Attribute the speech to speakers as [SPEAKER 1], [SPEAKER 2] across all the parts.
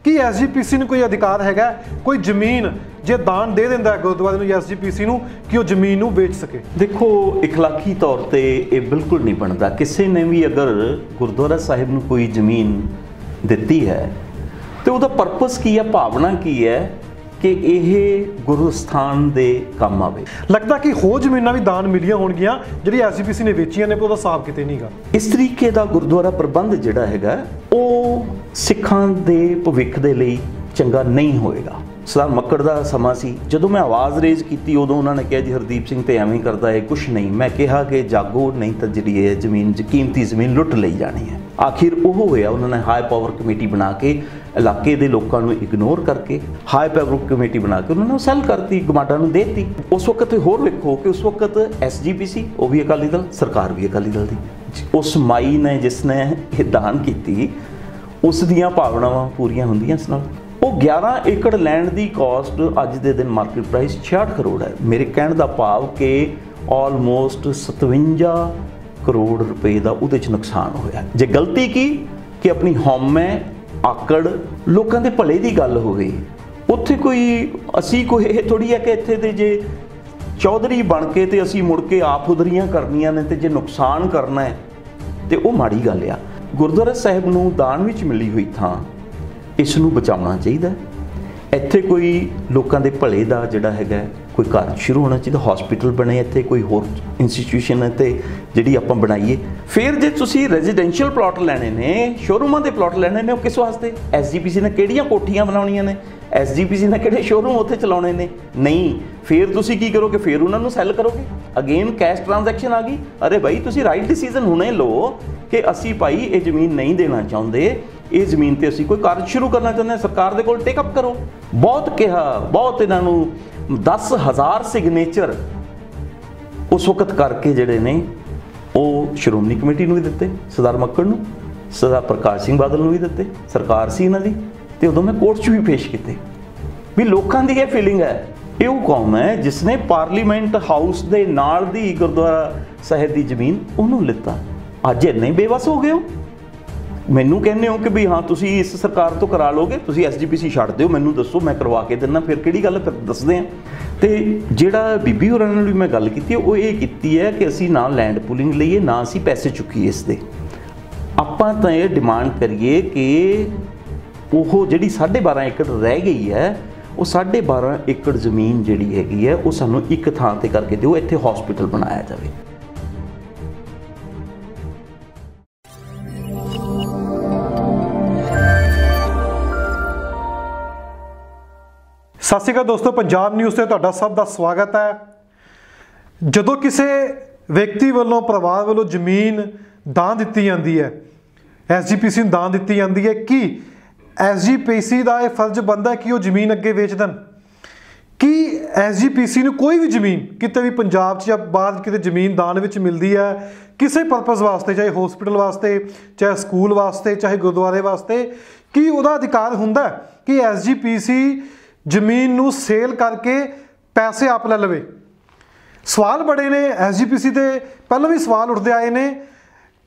[SPEAKER 1] कि SGPC ਨੂੰ ਕੋਈ ਅਧਿਕਾਰ ਹੈਗਾ ਕੋਈ ਜ਼ਮੀਨ ਜੇ ਦਾਨ ਦੇ ਦਿੰਦਾ ਗੁਰਦੁਆਰੇ ਨੂੰ SGPC ਨੂੰ ਕਿ ਉਹ ਜ਼ਮੀਨ ਨੂੰ ਵੇਚ ਸਕੇ?
[SPEAKER 2] देखो इखलाकी तौर पर यह बिल्कुल नहीं बनता। किसी ने भी अगर गुरुद्वारा साहिब ਨੂੰ कोई ਜ਼ਮੀਨ ਦਿੱਤੀ है तो ਉਹਦਾ ਪਰਪਸ ਕੀ ਹੈ, ਭਾਵਨਾ ਕੀ ਹੈ कि यह गुरु स्थान दे काम आवे।
[SPEAKER 1] लगता कि होर जमीनां भी दान मिलियां होणगियां जिहड़ी SGPC ने वेचियां ने, पर साफ किते नहींगा।
[SPEAKER 2] इस तरीके का गुरुद्वारा प्रबंध जिहड़ा हैगा वो सिखां दे भविख दे लई चंगा नहीं होएगा। सरदार मक्कड़ का समा सी, जदों मैं आवाज़ रेज की उदों उन्होंने कहा जी हरदीप सिंह तो एवें करता है, कुछ नहीं। मैं कहा कि जागो, नहीं तो जी है जमीन कीमती जमीन लुट ली जानी है। आखिर वो होया, उन्होंने हाई पावर कमेटी बना के इलाके के लोगों को इग्नोर करके हाई पावर कमेटी बना के उन्होंने सैल करती, गमाडा नूं देती। उस वक्त होर वेखो कि उस वक्त SGPC वो भी अकाली दल, सरकार भी अकाली दल दी। उस माई ने जिसने दान की उस दियां भावनावां पूरियां होंदियां इस नाल। वो 11 एकड़ लैंड की कॉस्ट अज के दिन मार्केट प्राइस 66 करोड़ है। मेरे कहने का भाव कि ऑलमोस्ट 57 करोड़ रुपए का उहदे च नुकसान होया। जे गलती की कि अपनी हौमे आकड़ लोगों के भले की गल होवे, उत्थे कोई असी कोई ये थोड़ी है कि इत्थे दे जे चौधरी बन के ते असी मुड़ के आप उधरियां करनियां ने ते जे नुकसान करना है तो वो माड़ी गल आ। गुरुद्वारा साहिब नूं दान विच मिली हुई थां इस नूं बचाउणा चाहीदा। इत्थे कोई लोगों के भले का जिहड़ा हैगा कोई कार्य शुरू होना चाहिए, हॉस्पिटल बने, इत्थे कोई होर इंस्टीट्यूशन है जिहड़ी आपां बनाईए। फिर जे तुसीं रेजिडेंशियल प्लॉट लैणे ने, शोरूमां दे प्लॉट लैणे ने, किस वास्ते? SGPC ने किहड़ियां कोठियां बनाउणियां ने, SGPC ने किहड़े शोरूम उत्थे चलाउणे ने? नहीं। फिर तुसीं की करोगे? फिर उन्हां नूं सैल करोगे। अगेन कैश ट्रांजैक्शन आ गई। अरे भाई तुसीं राइट डिसीजन हुणे लो कि असीं भाई ये जमीन नहीं देना चाहुंदे, ये जमीन ते असीं कोई कार्य शुरू करना चाहुंदे, सरकार दे कोल टेकअप करो। बहुत कहा, बहुत इन्हां नूं 10,000 सिग्नेचर उस वक्त करके जिहड़े ने वो श्रोमणी कमेटी नूं भी दित्ते, सरदार मक्कड़ नूं, सरदार प्रकाश सिंह बादल नूं भी दित्ते, सरकार सी इन्हां दी, ते उदों मैं कोर्ट 'च भी पेश कीते। भी लोकां दी ये फीलिंग है, ये वो कौम है जिसने पार्लीमेंट हाउस दे नाल दी गुरुद्वारा साहिब दी जमीन उन्होंने लिता। अज इन्ने बेबस हो गए हो, मैनू कहने हो कि भी हाँ तुसी इस सरकार तो करा लोगे, तुसी SGPC छड्ड दिओ, मैनू दसो मैं करवा के देना। फिर किहड़ी गल, फिर दसदे हैं। तो जिहड़ा बीबी होरां नाल भी मैं गल कीती वो ये कीती है कि असीं ना लैंड पुलिंग लईए ना असीं पैसे चुकीए इसदे। आपां तां ये डिमांड करिए कि वो जिहड़ी 12.5 एकड़ रह गई है वो 12.5 एकड़ जमीन जिहड़ी हैगी है वो सानूं एक थां ते करके दिओ, इत्थे हॉस्पिटल बनाया जाए।
[SPEAKER 1] सत श्री अकाल दोस्तों, पंजाब न्यूज़ से तुहाडा सब का स्वागत है। जदों किसी व्यक्ति वालों, परिवार वालों जमीन दान दी जाती है, SGPC नूं दान दी जाती है, कि SGPC का यह फर्ज बनता है कि वह जमीन अगे वेच देन। कि SGPC नूं कोई भी जमीन किते भी पंजाब च या बाहर किते जमीन दान विच मिलती है किसी परपज़ वास्ते, चाहे हॉस्पिटल वास्ते, चाहे स्कूल वास्ते, चाहे गुरुद्वारे वास्ते, कि उहदा अधिकार हुंदा है कि SGPC जमीन नूं सेल करके पैसे आप ले लवे। सवाल बड़े ने SGPC ते, पहले भी सवाल उठते आए ने।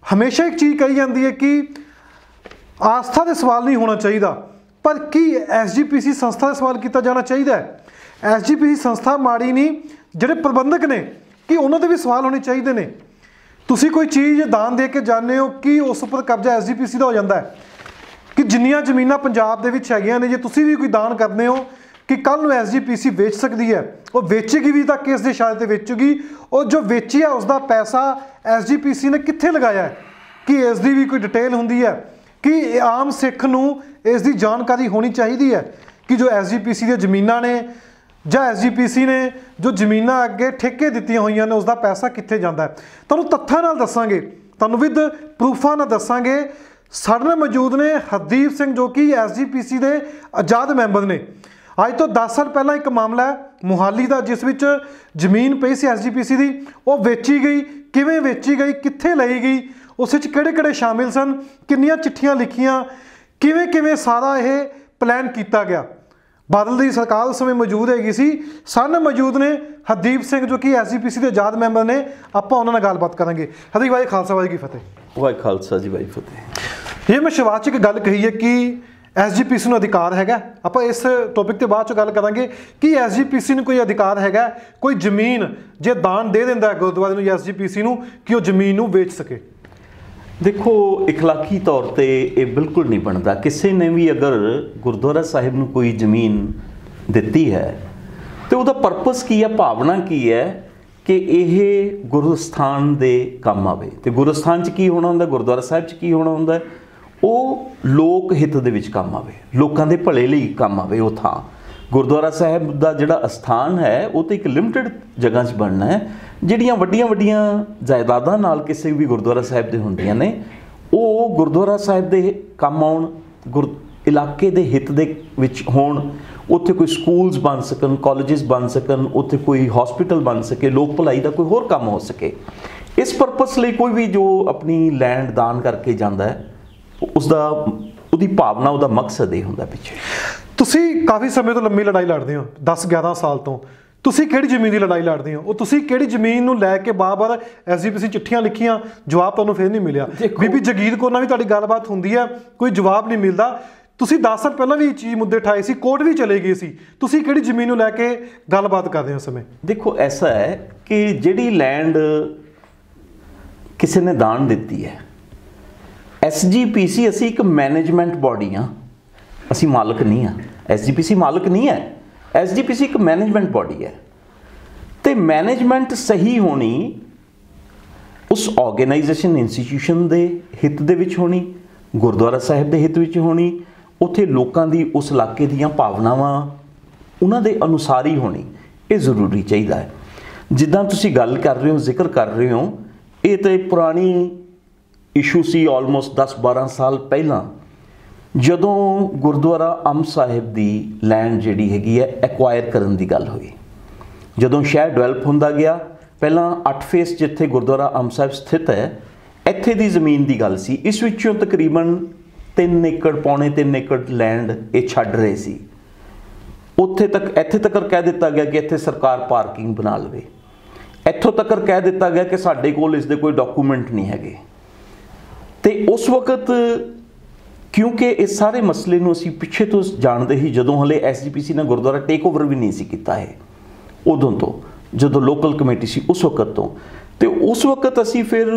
[SPEAKER 1] हमेशा एक चीज़ कही जाती है कि आस्था के सवाल नहीं होना चाहिए, पर कि SGPC संस्था का सवाल किया जाना चाहिए। SGPC संस्था माड़ी नहीं, जिहड़े प्रबंधक ने कि उन्होंने भी सवाल होने चाहिए ने। तुसी कोई चीज़ दान दे के जाने हो कि उस पर कब्जा SGPC का हो जाता है, कि जिन्नियां जमीनां पंजाब दे विच हैगियां ने, जे तुसी भी कोई दान करते हो कि कल नूं SGPC बेच सकती है, वो बेचेगी भी तो किस दे इशारे ते बेचेगी, और जो बेची है उसका पैसा SGPC ने कित्थे लगाया है, कि इसकी भी कोई डिटेल होंदी है, कि आम सिख नूं इसकी जानकारी होनी चाहिए है कि जो SGPC दी जमीनां ने ਜਾਂ SGPC ने जो जमीनां अगे ठेके दित्तियां होईयां ने उसका पैसा कित्थे जांदा है। तुहानूं तत्थां नाल दस्सांगे, तुहानूं विद प्रूफां नाल दस्सांगे। साडे नाल मौजूद ने हरदीप सिंह जो कि SGPC के आज़ाद मैंबर ने। अज तो 10 साल पहला एक मामला है मोहाली का, जिस विच जमीन पई सी SGPC की, वो वेची गई, किवें वेची गई, कित्थे लई गई, उस विच किहड़े-किहड़े शामिल सन, किन्नियां चिट्ठियां लिखियां, किवें सारा यह प्लान किया गया। बादल की सरकार उस समय मौजूद हैगी सी। सन मौजूद ने हरदीप सिंह जो कि SGPC के आज़ाद मैंबर ने। आपां उन्हां नाल गलबात करांगे। हरदीप भाई खालसा वाहिगुरू जी फतेह।
[SPEAKER 2] वाहिगुरू खालसा जी वाहिगुरू फतेह।
[SPEAKER 1] ये मैं शुरुआत च एक गल कही है कि ਐਸਜੀਪੀਸੀ ਨੂੰ ਅਧਿਕਾਰ ਹੈਗਾ? ਆਪਾਂ ਇਸ ਟੌਪਿਕ ਤੇ ਬਾਅਦ 'ਚ ਗੱਲ ਕਰਾਂਗੇ ਕਿ ਐਸਜੀਪੀਸੀ ਨੂੰ ਕੋਈ ਅਧਿਕਾਰ ਹੈਗਾ, ਕੋਈ ਜ਼ਮੀਨ ਜੇ ਦਾਨ ਦੇ ਦਿੰਦਾ ਹੈ ਗੁਰਦੁਆਰੇ ਨੂੰ ਜਾਂ ਐਸਜੀਪੀਸੀ ਨੂੰ, ਕਿ ਉਹ ਜ਼ਮੀਨ ਨੂੰ ਵੇਚ ਸਕੇ?
[SPEAKER 2] ਦੇਖੋ, ਇਖਲਾਕੀ ਤੌਰ ਤੇ ਇਹ ਬਿਲਕੁਲ ਨਹੀਂ ਬਣਦਾ। ਕਿਸੇ ਨੇ ਵੀ ਅਗਰ ਗੁਰਦੁਆਰਾ ਸਾਹਿਬ ਨੂੰ ਕੋਈ ਜ਼ਮੀਨ ਦਿੱਤੀ ਹੈ ਤੇ ਉਹਦਾ ਪਰਪਸ ਕੀ ਹੈ, ਭਾਵਨਾ ਕੀ ਹੈ ਕਿ ਇਹ ਗੁਰਸਥਾਨ ਦੇ ਕੰਮ ਆਵੇ। ਤੇ ਗੁਰਸਥਾਨ 'ਚ ਕੀ ਹੋਣਾ ਹੁੰਦਾ, ਗੁਰਦੁਆਰਾ ਸਾਹਿਬ 'ਚ ਕੀ ਹੋਣਾ ਹੁੰਦਾ, ਉਹ ਲੋਕ ਹਿੱਤ ਦੇ ਵਿੱਚ ਕੰਮ ਆਵੇ, ਲੋਕਾਂ ਦੇ ਭਲੇ ਲਈ ਕੰਮ ਆਵੇ। ਉਹ ਥਾਂ ਗੁਰਦੁਆਰਾ ਸਾਹਿਬ ਦਾ ਜਿਹੜਾ ਅਸਥਾਨ ਹੈ ਉਹ ਤਾਂ ਇੱਕ ਲਿਮਟਿਡ ਜਗ੍ਹਾ 'ਚ ਬਣਨਾ ਹੈ। ਜਿਹੜੀਆਂ ਵੱਡੀਆਂ ਵੱਡੀਆਂ ਜਾਇਦਾਦਾਂ ਨਾਲ ਕਿਸੇ ਵੀ ਗੁਰਦੁਆਰਾ ਸਾਹਿਬ ਦੇ ਹੁੰਦੀਆਂ ਨੇ, ਉਹ ਗੁਰਦੁਆਰਾ ਸਾਹਿਬ ਦੇ ਕੰਮ ਆਉਣ, ਇਲਾਕੇ ਦੇ ਹਿੱਤ ਦੇ ਵਿੱਚ ਹੋਣ। ਉੱਥੇ ਕੋਈ ਸਕੂਲਸ ਬਣ ਸਕਣ, ਕਾਲਜਿਸ ਬਣ ਸਕਣ, ਉੱਥੇ ਕੋਈ ਹਸਪੀਟਲ ਬਣ ਸਕੇ, ਲੋਕ ਭਲਾਈ ਦਾ ਕੋਈ ਹੋਰ ਕੰਮ ਹੋ ਸਕੇ। ਇਸ ਪਰਪਸ ਲਈ ਕੋਈ ਵੀ ਜੋ ਆਪਣੀ ਲੈਂਡ ਦਾਨ ਕਰਕੇ ਜਾਂਦਾ ਹੈ, ਉਹਦੀ ਭਾਵਨਾ, ਉਹਦਾ ਮਕਸਦ ਇਹ ਹੁੰਦਾ ਪਿੱਛੇ।
[SPEAKER 1] ਤੁਸੀਂ ਕਾਫੀ ਸਮੇਂ ਤੋਂ ਲੰਮੀ ਲੜਾਈ ਲੜਦੇ ਹੋ, 10-11 ਸਾਲ ਤੋਂ। ਤੁਸੀਂ ਕਿਹੜੀ ਜ਼ਮੀਨ ਦੀ ਲੜਾਈ ਲੜਦੇ ਹੋ? ਉਹ ਤੁਸੀਂ ਕਿਹੜੀ ਜ਼ਮੀਨ ਨੂੰ ਲੈ ਕੇ ਬਾਰ-ਬਾਰ ਐਸਜੀਪੀਸੀ ਚਿੱਠੀਆਂ ਲਿਖੀਆਂ, ਜਵਾਬ ਤੁਹਾਨੂੰ ਫਿਰ ਨਹੀਂ ਮਿਲਿਆ। ਬੀਬੀ ਜਗੀਰ ਕੌਰ ਨਾਲ ਵੀ ਤੁਹਾਡੀ ਗੱਲਬਾਤ ਹੁੰਦੀ ਹੈ, ਕੋਈ ਜਵਾਬ ਨਹੀਂ ਮਿਲਦਾ। ਤੁਸੀਂ 10 ਸਾਲ ਪਹਿਲਾਂ ਵੀ ਇਹ ਚੀਜ਼ ਮੁੱਦੇ ਉਠਾਏ ਸੀ, ਕੋਰਟ ਵੀ ਚਲੇ ਗਏ ਸੀ। ਤੁਸੀਂ ਕਿਹੜੀ ਜ਼ਮੀਨ ਨੂੰ ਲੈ ਕੇ ਗੱਲਬਾਤ ਕਰਦੇ ਹੋ ਇਸ ਸਮੇਂ?
[SPEAKER 2] ਦੇਖੋ, ਐਸਾ ਹੈ ਕਿ ਜਿਹੜੀ ਲੈਂਡ ਕਿਸੇ ਨੇ ਦਾਨ ਦਿੱਤੀ ਹੈ, ਐਸਜੀਪੀਸੀ ਅਸੀਂ ਇੱਕ ਮੈਨੇਜਮੈਂਟ ਬਾਡੀ ਹਾਂ, ਅਸੀਂ ਮਾਲਕ ਨਹੀਂ ਹਾਂ। ਐਸਜੀਪੀਸੀ ਮਾਲਕ ਨਹੀਂ ਹੈ, ਐਸਜੀਪੀਸੀ ਇੱਕ ਮੈਨੇਜਮੈਂਟ ਬਾਡੀ ਹੈ। ਤੇ ਮੈਨੇਜਮੈਂਟ ਸਹੀ ਹੋਣੀ ਉਸ ਆਰਗੇਨਾਈਜੇਸ਼ਨ, ਇੰਸਟੀਟਿਊਸ਼ਨ ਦੇ ਹਿੱਤ ਦੇ ਵਿੱਚ ਹੋਣੀ, ਗੁਰਦੁਆਰਾ ਸਾਹਿਬ ਦੇ ਹਿੱਤ ਵਿੱਚ ਹੋਣੀ, ਉੱਥੇ ਲੋਕਾਂ ਦੀ, ਉਸ ਇਲਾਕੇ ਦੀਆਂ ਭਾਵਨਾਵਾਂ ਉਹਨਾਂ ਦੇ ਅਨੁਸਾਰ ਹੀ ਹੋਣੀ, ਇਹ ਜ਼ਰੂਰੀ ਚਾਹੀਦਾ ਹੈ। ਜਿੱਦਾਂ ਤੁਸੀਂ ਗੱਲ ਕਰ ਰਹੇ ਹੋ, ਜ਼ਿਕਰ ਕਰ ਰਹੇ ਹੋ, ਇਹ ਤਾਂ ਪੁਰਾਣੀ ਇਸ਼ੂ ਸੀ। ਆਲਮੋਸਟ 10-12 ਸਾਲ ਪਹਿਲਾਂ ਜਦੋਂ ਗੁਰਦੁਆਰਾ ਅੰਬ ਸਾਹਿਬ ਦੀ ਲੈਂਡ ਜਿਹੜੀ ਹੈਗੀ ਹੈ ਐਕਵਾਇਰ ਕਰਨ ਦੀ ਗੱਲ ਹੋਈ, ਜਦੋਂ ਸ਼ਹਿਰ ਡਿਵੈਲਪ ਹੁੰਦਾ ਗਿਆ, ਪਹਿਲਾਂ 8 ਫੇਸ ਜਿੱਥੇ ਗੁਰਦੁਆਰਾ ਅੰਬ ਸਾਹਿਬ ਸਥਿਤ ਹੈ, ਇੱਥੇ ਦੀ ਜ਼ਮੀਨ ਦੀ ਗੱਲ ਸੀ। ਇਸ ਵਿੱਚੋਂ ਤਕਰੀਬਨ 3 ਏਕੜ, ਪੌਣੇ 3 ਏਕੜ ਲੈਂਡ ਇਹ ਛੱਡ ਰਹੇ ਸੀ। ਉੱਥੇ ਤੱਕ, ਇੱਥੇ ਤੱਕ ਕਹਿ ਦਿੱਤਾ ਗਿਆ ਕਿ ਇੱਥੇ ਸਰਕਾਰ ਪਾਰਕਿੰਗ ਬਣਾ ਲਵੇ। ਇੱਥੋਂ ਤੱਕ ਕਹਿ ਦਿੱਤਾ ਗਿਆ ਕਿ ਸਾਡੇ ਕੋਲ ਇਸ ਦੇ ਕੋਈ ਡਾਕੂਮੈਂਟ ਨਹੀਂ ਹੈਗੇ। ਤੇ ਉਸ ਵਕਤ, ਕਿਉਂਕਿ ਇਸ ਸਾਰੇ ਮਸਲੇ ਨੂੰ ਅਸੀਂ ਪਿੱਛੇ ਤੋਂ ਜਾਣਦੇ ਹੀ, ਜਦੋਂ ਹਲੇ ਐਸਜੀਪੀਸੀ ਨੇ ਗੁਰਦੁਆਰਾ ਟੇਕ ਓਵਰ ਵੀ ਨਹੀਂ ਸੀ ਕੀਤਾ ਹੈ, ਉਦੋਂ ਤੋਂ, ਜਦੋਂ ਲੋਕਲ ਕਮੇਟੀ ਸੀ ਉਸ ਵਕਤ ਤੋਂ। ਤੇ ਉਸ ਵਕਤ ਅਸੀਂ ਫਿਰ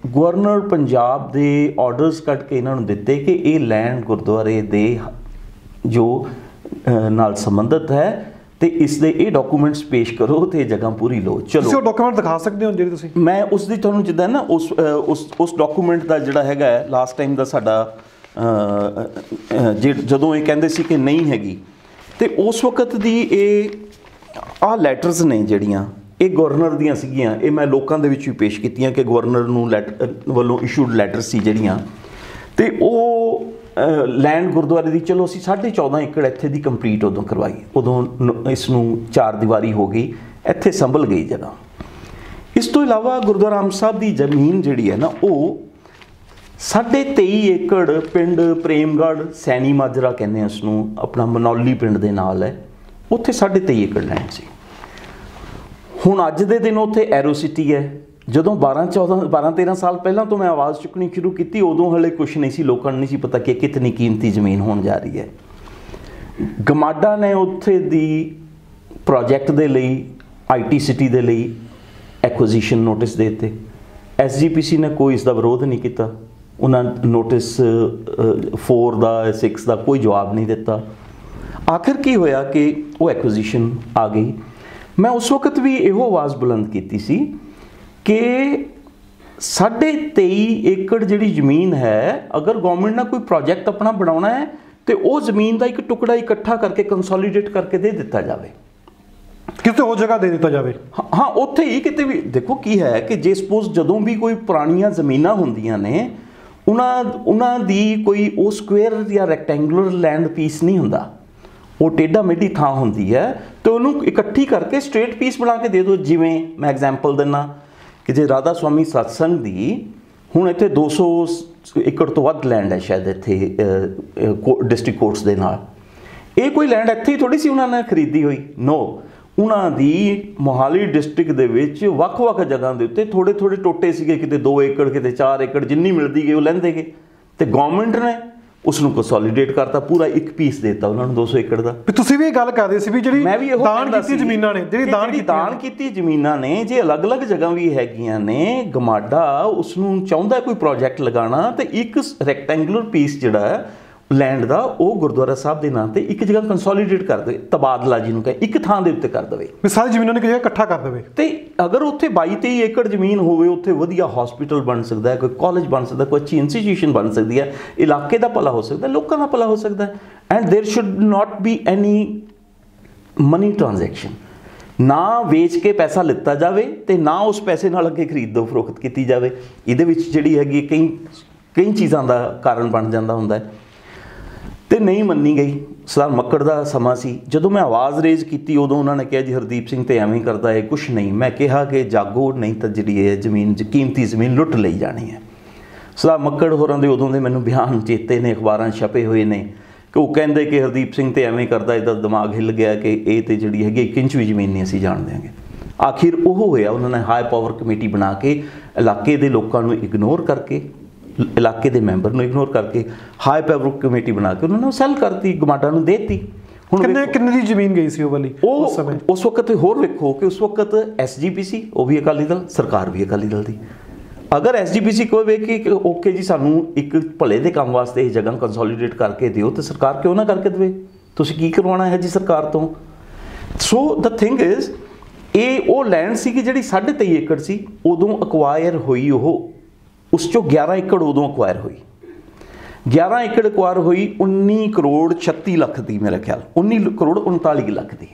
[SPEAKER 2] ਗਵਰਨਰ ਪੰਜਾਬ ਦੇ ਆਰਡਰਸ ਕੱਢ ਕੇ ਇਹਨਾਂ ਨੂੰ ਦਿੱਤੇ ਕਿ ਇਹ ਲੈਂਡ ਗੁਰਦੁਆਰੇ ਦੇ ਜੋ ਨਾਲ ਸੰਬੰਧਿਤ ਹੈ ਤੇ ਇਸ ਦੇ ਇਹ ਡਾਕੂਮੈਂਟਸ ਪੇਸ਼ ਕਰੋ ਤੇ ਜਗ੍ਹਾ ਪੂਰੀ ਲਓ। ਚਲੋ, ਤੁਸੀਂ ਉਹ ਡਾਕੂਮੈਂਟ ਦਿਖਾ ਸਕਦੇ ਹੋ ਜਿਹੜੇ ਤੁਸੀਂ? ਮੈਂ ਉਸ ਦੀ ਤੁਹਾਨੂੰ ਜਿੱਦਾਂ ਨਾ ਉਸ ਡਾਕੂਮੈਂਟ ਦਾ ਜਿਹੜਾ ਹੈਗਾ ਲਾਸਟ ਟਾਈਮ ਦਾ ਸਾਡਾ ਜਦੋਂ ਇਹ ਕਹਿੰਦੇ ਸੀ ਕਿ ਨਹੀਂ ਹੈਗੀ, ਤੇ ਉਸ ਵਕਤ ਦੀ ਆਹ ਲੈਟਰਸ ਨੇ ਜਿਹੜੀਆਂ, ਇਹ ਗਵਰਨਰ ਦੀਆਂ ਸੀਗੀਆਂ। ਇਹ ਮੈਂ ਲੋਕਾਂ ਦੇ ਵਿੱਚ ਵੀ ਪੇਸ਼ ਕੀਤੀਆਂ ਕਿ ਗਵਰਨਰ ਨੂੰ ਵੱਲੋਂ ਇਸ਼ੂਡ ਲੈਟਰ ਸੀ ਜਿਹੜੀਆਂ। ਤੇ ਉਹ ਲੈਂਡ ਗੁਰਦੁਆਰੇ ਦੀ, ਚਲੋ ਅਸੀਂ 14.5 ਏਕੜ ਇੱਥੇ ਦੀ ਕੰਪਲੀਟ ਉਦੋਂ ਕਰਵਾਈ, ਉਦੋਂ ਇਸ ਨੂੰ 4 ਦੀਵਾਰੀ ਹੋ ਗਈ, ਇੱਥੇ ਸੰਭਲ ਗਈ ਜਗ੍ਹਾ। ਇਸ ਤੋਂ ਇਲਾਵਾ ਗੁਰਦੁਆਰਾ ਅੰਬ ਸਾਹਿਬ ਦੀ ਜ਼ਮੀਨ ਜਿਹੜੀ ਹੈ ਨਾ, ਉਹ 23.5 ਏਕੜ ਪਿੰਡ ਪ੍ਰੇਮਗੜ੍ਹ, ਸੈਣੀ ਮਾਜਰਾ ਕਹਿੰਦੇ ਆ ਉਸ ਨੂੰ, ਆਪਣਾ ਮਨੌਲੀ ਪਿੰਡ ਦੇ ਨਾਲ ਹੈ, ਉੱਥੇ 23.5 ਏਕੜ ਲੈਂਡ ਸੀ। ਹੁਣ ਅੱਜ ਦੇ ਦਿਨ ਉੱਥੇ ਐਰੋ ਸਿਟੀ ਹੈ। ਜਦੋਂ 12-13 ਸਾਲ ਪਹਿਲਾਂ ਤੋਂ ਮੈਂ ਆਵਾਜ਼ ਚੁੱਕਣੀ ਸ਼ੁਰੂ ਕੀਤੀ, ਉਦੋਂ ਹਲੇ ਕੁਛ ਨਹੀਂ ਸੀ, ਲੋਕਾਂ ਨੂੰ ਨਹੀਂ ਸੀ ਪਤਾ ਕਿ ਕਿਤਨੀ ਕੀਮਤੀ ਜ਼ਮੀਨ ਹੋਣ ਜਾ ਰਹੀ ਹੈ। ਗਮਾਡਾ ਨੇ ਉੱਥੇ ਦੀ ਪ੍ਰੋਜੈਕਟ ਦੇ ਲਈ, IT ਸਿਟੀ ਦੇ ਲਈ ਐਕੁਜੀਸ਼ਨ ਨੋਟਿਸ ਦੇ ਦਿੱਤੇ। SGPC ਨੇ ਕੋਈ ਇਸ ਦਾ ਵਿਰੋਧ ਨਹੀਂ ਕੀਤਾ। ਉਹਨਾਂ ਨੋਟਿਸ 4 ਦਾ 6 ਦਾ ਕੋਈ ਜਵਾਬ ਨਹੀਂ ਦਿੱਤਾ। ਆਖਿਰ ਕੀ ਹੋਇਆ ਕਿ ਉਹ ਐਕੁਜੀਸ਼ਨ ਆ ਗਈ। ਮੈਂ ਉਸ ਵਕਤ ਵੀ ਇਹੋ ਆਵਾਜ਼ ਬੁਲੰਦ ਕੀਤੀ ਸੀ ਕਿ 23.5 ਏਕੜ ਜਿਹੜੀ ਜ਼ਮੀਨ ਹੈ, ਅਗਰ ਗਵਰਨਮੈਂਟ ਨੇ ਕੋਈ ਪ੍ਰੋਜੈਕਟ ਆਪਣਾ ਬਣਾਉਣਾ ਹੈ ਤੇ ਉਹ ਜ਼ਮੀਨ ਦਾ ਇੱਕ ਟੁਕੜਾ ਇਕੱਠਾ ਕਰਕੇ ਕੰਸੋਲੀਡੇਟ ਕਰਕੇ ਦੇ ਦਿੱਤਾ ਜਾਵੇ,
[SPEAKER 1] ਕਿਤੇ ਉਹ ਜਗ੍ਹਾ ਦੇ ਦਿੱਤਾ ਜਾਵੇ।
[SPEAKER 2] ਹਾਂ, ਉੱਥੇ ਹੀ ਕਿਤੇ ਵੀ। ਦੇਖੋ ਕੀ ਹੈ ਕਿ ਜੇ ਸਪੋਜ਼ ਜਦੋਂ ਵੀ ਕੋਈ ਪੁਰਾਣੀਆਂ ਜ਼ਮੀਨਾਂ ਹੁੰਦੀਆਂ ਨੇ, ਉਹਨਾਂ ਦੀ ਕੋਈ ਉਹ ਸਕੁਅਰ ਜਾਂ ਰੈਕਟੈਂਗੂਲਰ ਲੈਂਡ ਪੀਸ ਨਹੀਂ ਹੁੰਦਾ, ਉਹ ਟੇਢਾ ਮੇਢੀ ਥਾਂ ਹੁੰਦੀ ਹੈ, ਤੇ ਉਹਨੂੰ ਇਕੱਠੀ ਕਰਕੇ ਸਟ੍ਰੇਟ ਪੀਸ ਬਣਾ ਕੇ ਦੇ ਦਿਓ। ਜਿਵੇਂ ਮੈਂ ਐਗਜ਼ਾਮਪਲ ਦਿੰਦਾ ਕਿ ਜੇ ਰਾਧਾ ਸਵਾਮੀ ਸਤਸੰਗ ਦੀ, ਹੁਣ ਇੱਥੇ 200 ਏਕੜ ਤੋਂ ਵੱਧ ਲੈਂਡ ਹੈ ਸ਼ਾਇਦ ਇੱਥੇ ਡਿਸਟ੍ਰਿਕਟ ਕੋਰਟਸ ਦੇ ਨਾਲ। ਇਹ ਕੋਈ ਲੈਂਡ ਇੱਥੇ ਹੀ ਥੋੜ੍ਹੀ ਸੀ ਉਹਨਾਂ ਨੇ ਖਰੀਦੀ ਹੋਈ, ਨੋ। ਉਹਨਾਂ ਦੀ ਮੋਹਾਲੀ ਡਿਸਟ੍ਰਿਕਟ ਦੇ ਵਿੱਚ ਵੱਖ-ਵੱਖ ਜਗ੍ਹਾ ਦੇ ਉੱਤੇ ਥੋੜ੍ਹੇ ਟੋਟੇ ਸੀਗੇ, ਕਿਤੇ 2 ਏਕੜ, ਕਿਤੇ 4 ਏਕੜ, ਜਿੰਨੀ ਮਿਲਦੀ ਗਈ ਉਹ ਲੈਂਦੇ ਗਏ। ਤੇ ਗੌਰਮੈਂਟ ਨੇ उसनूं कंसोलीडेट करता, पूरा एक पीस देता उन्होंने 200 एकड़ का।
[SPEAKER 1] ਤੁਸੀਂ ਵੀ ਇਹ ਗੱਲ ਕਰਦੇ ਸੀ ਵੀ ਜਿਹੜੀ
[SPEAKER 2] मैं भी ਇਹੋ
[SPEAKER 1] ਦਾਨ ਕੀਤੀ ਜ਼ਮੀਨਾਂ ਨੇ, ਜਿਹੜੀ
[SPEAKER 2] ਦਾਨ ਕੀਤੀ ਜ਼ਮੀਨਾਂ ਨੇ, ਜੇ ਅਲੱਗ-ਅਲੱਗ ਜਗ੍ਹਾ ਵੀ ਹੈਗੀਆਂ ਨੇ, ਗਮਾਡਾ ਉਸ ਨੂੰ ਚਾਹੁੰਦਾ ਕੋਈ ਪ੍ਰੋਜੈਕਟ ਲਗਾਉਣਾ ਤੇ ਇੱਕ ਰੈਕਟੈਂਗੂਲਰ ਪੀਸ ਜਿਹੜਾ ਲੈਂਡ ਦਾ ਉਹ ਗੁਰਦੁਆਰਾ ਸਾਹਿਬ ਦੇ ਨਾਂ ਤੇ ਇੱਕ ਜਗ੍ਹਾ ਕੰਸੋਲੀਡੇਟ ਕਰ ਦੇਵੇ, ਤਬਾਦਲਾ ਜਿਹਨੂੰ ਕਹੇ, ਇੱਕ ਥਾਂ ਦੇ ਉੱਤੇ ਕਰ ਦੇਵੇ,
[SPEAKER 1] ਵੀ ਸਾਰੀ ਜ਼ਮੀਨਾਂ ਨੂੰ ਇੱਕ ਜਗ੍ਹਾ ਇਕੱਠਾ ਕਰ ਦੇਵੇ।
[SPEAKER 2] ਤੇ ਅਗਰ ਉੱਥੇ 22-23 ਏਕੜ ਜ਼ਮੀਨ ਹੋਵੇ, ਉੱਥੇ ਵਧੀਆ ਹਸਪੀਟਲ ਬਣ ਸਕਦਾ ਹੈ, ਕੋਈ ਕਾਲਜ ਬਣ ਸਕਦਾ, ਕੋਈ ਅੱਛੀ ਇੰਸਟੀਟਿਊਸ਼ਨ ਬਣ ਸਕਦੀ ਹੈ, ਇਲਾਕੇ ਦਾ ਭਲਾ ਹੋ ਸਕਦਾ, ਲੋਕਾਂ ਦਾ ਭਲਾ ਹੋ ਸਕਦਾ ਹੈ। And there should not be any money transaction, ਨਾ ਵੇਚ ਕੇ ਪੈਸਾ ਲਿੱਤਾ ਜਾਵੇ ਤੇ ਨਾ ਉਸ ਪੈਸੇ ਨਾਲ ਅੱਗੇ ਖਰੀਦੋ ਫਰੋਖਤ ਕੀਤੀ ਜਾਵੇ। ਇਹਦੇ ਵਿੱਚ ਜਿਹੜੀ ਹੈਗੀ ਕਈ ਚੀਜ਼ਾਂ ਦਾ ਕਾਰਨ ਬਣ ਜਾਂਦਾ ਹੁੰਦਾ ਹੈ ਤੇ ਨਹੀਂ ਮੰਨੀ ਗਈ। ਸਰਦਾਰ ਮੱਕੜ ਦਾ ਸਮਾਂ ਸੀ, ਜਦੋਂ ਮੈਂ ਆਵਾਜ਼ ਰੇਜ਼ ਕੀਤੀ ਉਦੋਂ ਉਹਨਾਂ ਨੇ ਕਿਹਾ ਜੀ ਹਰਦੀਪ ਸਿੰਘ ਤੇ ਐਵੇਂ ਕਰਦਾ ਹੈ, ਕੁਛ ਨਹੀਂ। ਮੈਂ ਕਿਹਾ ਕਿ ਜਾਗੋ, ਨਹੀਂ ਤਾਂ ਜਿਹੜੀ ਹੈ ਜ਼ਮੀਨ, ਕੀਮਤੀ ਜ਼ਮੀਨ ਲੁੱਟ ਲਈ ਜਾਣੀ ਹੈ। ਸਰਦਾਰ ਮੱਕੜ ਹੋਰਾਂ ਦੇ ਉਦੋਂ ਦੇ ਮੈਨੂੰ ਬਿਆਨ ਚੇਤੇ ਨੇ, ਅਖਬਾਰਾਂ ਛਪੇ ਹੋਏ ਨੇ ਕਿ ਉਹ ਕਹਿੰਦੇ ਕਿ ਹਰਦੀਪ ਸਿੰਘ ਤੇ ਐਵੇਂ ਕਰਦਾ, ਇਹਦਾ ਦਿਮਾਗ ਹਿੱਲ ਗਿਆ ਕਿ ਇਹ ਤੇ ਜਿਹੜੀ ਹੈਗੀ 1 ਇੰਚ ਵੀ ਜ਼ਮੀਨ ਨਹੀਂ ਅਸੀਂ ਜਾਣ ਦਿਆਂਗੇ। ਆਖਿਰ ਉਹ ਹੋਇਆ, ਉਹਨਾਂ ਨੇ ਹਾਈ ਪਾਵਰ ਕਮੇਟੀ ਬਣਾ ਕੇ ਇਲਾਕੇ ਦੇ ਲੋਕਾਂ ਨੂੰ ਇਗਨੋਰ ਕਰਕੇ, ਇਲਾਕੇ ਦੇ ਮੈਂਬਰ ਨੂੰ ਇਗਨੋਰ ਕਰਕੇ ਹਾਈ ਪਾਵਰ ਕਮੇਟੀ ਬਣਾ ਕੇ ਉਹਨਾਂ ਨੂੰ ਸੈੱਲ ਕਰਤੀ, ਗਮਾਡਾ ਨੂੰ ਦੇਤੀ। ਹੁਣ
[SPEAKER 1] ਕਿੰਨੇ ਦੀ ਜ਼ਮੀਨ ਗਈ ਸੀ ਉਹ ਵਾਲੀ ਉਸ ਸਮੇਂ?
[SPEAKER 2] ਉਸ ਵਕਤ ਹੋਰ ਵੇਖੋ ਕਿ ਉਸ ਵਕਤ ਐਸਜੀਪੀਸੀ, ਉਹ ਵੀ ਅਕਾਲੀ ਦਲ, ਸਰਕਾਰ ਵੀ ਅਕਾਲੀ ਦਲ ਦੀ। ਅਗਰ ਐਸਜੀਪੀਸੀ ਕਹੇ ਕਿ ਓਕੇ ਜੀ ਸਾਨੂੰ ਇੱਕ ਭਲੇ ਦੇ ਕੰਮ ਵਾਸਤੇ ਇਹ ਜਗ੍ਹਾ ਕੰਸੋਲੀਡੇਟ ਕਰਕੇ ਦਿਓ, ਤੇ ਸਰਕਾਰ ਕਿਉਂ ਨਾ ਕਰਕੇ ਦੇਵੇ? ਤੁਸੀਂ ਕੀ ਕਰਵਾਉਣਾ ਹੈ ਜੀ ਸਰਕਾਰ ਤੋਂ? ਸੋ ਦ ਥਿੰਗ ਇਜ਼, ਇਹ ਉਹ ਲੈਂਡ ਸੀ ਕਿ ਜਿਹੜੀ 23.5 ਏਕੜ ਸੀ ਉਦੋਂ ਅਕਵਾਇਰ ਹੋਈ, ਉਹ ਉਸ ਚੋਂ 11 ਏਕੜ ਉਦੋਂ ਅਕਵਾਇਰ ਹੋਈ। 11 ਏਕੜ ਅਕਵਾਇਰ ਹੋਈ 19 ਕਰੋੜ 36 ਲੱਖ ਦੀ, ਮੇਰਾ ਖਿਆਲ 19 ਕਰੋੜ 39 ਲੱਖ ਦੀ।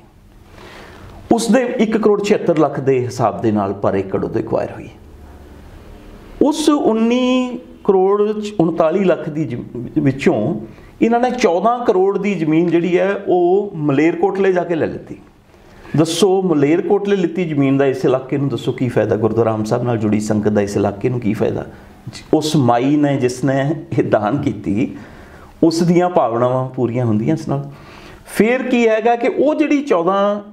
[SPEAKER 2] ਉਸ ਦੇ 1 ਕਰੋੜ 76 ਲੱਖ ਦੇ ਹਿਸਾਬ ਦੇ ਨਾਲ ਪਰ ਏਕੜ ਉਹਦੇ ਅਕਵਾਇਰ ਹੋਈ। ਉਸ 19 ਕਰੋੜ 39 ਲੱਖ ਦੀ ਵਿੱਚੋਂ ਇਹਨਾਂ ਨੇ 14 ਕਰੋੜ ਦੀ ਜ਼ਮੀਨ ਜਿਹੜੀ ਹੈ ਉਹ ਮਲੇਰਕੋਟਲੇ ਜਾ ਕੇ ਲੈ ਲਿੱਤੀ। ਦੱਸੋ, ਮਲੇਰਕੋਟਲੇ ਲਿੱਤੀ ਜ਼ਮੀਨ ਦਾ ਇਸ ਇਲਾਕੇ ਨੂੰ ਦੱਸੋ ਕੀ ਫਾਇਦਾ? ਗੁਰਦੁਆਰਾ ਰਾਮ ਸਾਹਿਬ ਨਾਲ ਜੁੜੀ ਸੰਗਤ ਦਾ ਇਸ ਇਲਾਕੇ ਨੂੰ ਕੀ ਫਾਇਦਾ? ਉਸ ਮਾਈ ਨੇ ਜਿਸ ਨੇ ਇਹ ਦਾਨ ਕੀਤੀ, ਉਸ ਦੀਆਂ ਭਾਵਨਾਵਾਂ ਪੂਰੀਆਂ ਹੁੰਦੀਆਂ ਇਸ ਨਾਲ। ਫਿਰ ਕੀ ਹੈਗਾ ਕਿ ਉਹ ਜਿਹੜੀ 14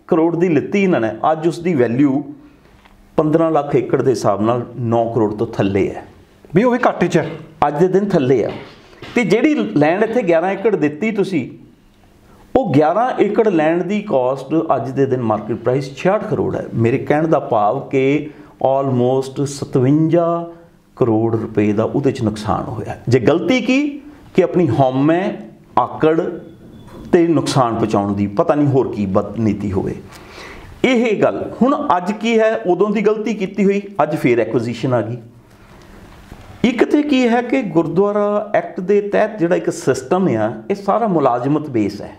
[SPEAKER 2] ਕਰੋੜ ਦੀ ਲਿੱਤੀ ਇਹਨਾਂ ਨੇ, ਅੱਜ ਉਸ ਦੀ ਵੈਲਿਊ 15 ਲੱਖ ਏਕੜ ਦੇ ਹਿਸਾਬ ਨਾਲ 9 ਕਰੋੜ ਤੋਂ ਥੱਲੇ ਹੈ,
[SPEAKER 1] ਵੀ ਉਹ ਵੀ ਘਾਟੇ 'ਚ ਹੈ
[SPEAKER 2] ਅੱਜ ਦੇ ਦਿਨ, ਥੱਲੇ ਆ। ਤੇ ਜਿਹੜੀ ਲੈਂਡ ਇੱਥੇ 11 ਏਕੜ ਦਿੱਤੀ ਤੁਸੀਂ, ਉਹ 11 ਏਕੜ ਲੈਂਡ ਦੀ ਕਾਸਟ ਅੱਜ ਦੇ ਦਿਨ ਮਾਰਕੀਟ ਪ੍ਰਾਈਸ 66 ਕਰੋੜ ਹੈ। ਮੇਰੇ ਕਹਿਣ ਦਾ ਭਾਵ ਕਿ ਆਲਮੋਸਟ 57 ਕਰੋੜ ਰੁਪਏ ਦਾ ਉਹਦੇ 'ਚ ਨੁਕਸਾਨ ਹੋਇਆ। ਜੇ ਗਲਤੀ ਕੀ ਕਿ ਆਪਣੀ ਹਉਮੈ, ਆਕੜ ਤੇ ਨੁਕਸਾਨ ਪਹੁੰਚਾਉਣ ਦੀ, ਪਤਾ ਨਹੀਂ ਹੋਰ ਕੀ ਬਦਨੀਤੀ ਹੋਵੇ। ਇਹ ਗੱਲ ਹੁਣ ਅੱਜ ਕੀ ਹੈ, ਉਦੋਂ ਦੀ ਗਲਤੀ ਕੀਤੀ ਹੋਈ, ਅੱਜ ਫੇਰ ਐਕੁਜੀਸ਼ਨ ਆ ਗਈ। ਇੱਕ ਤੇ ਕੀ ਹੈ ਕਿ ਗੁਰਦੁਆਰਾ ਐਕਟ ਦੇ ਤਹਿਤ ਜਿਹੜਾ ਇੱਕ ਸਿਸਟਮ ਆ, ਇਹ ਸਾਰਾ ਮੁਲਾਜ਼ਮਤ ਬੇਸ ਹੈ।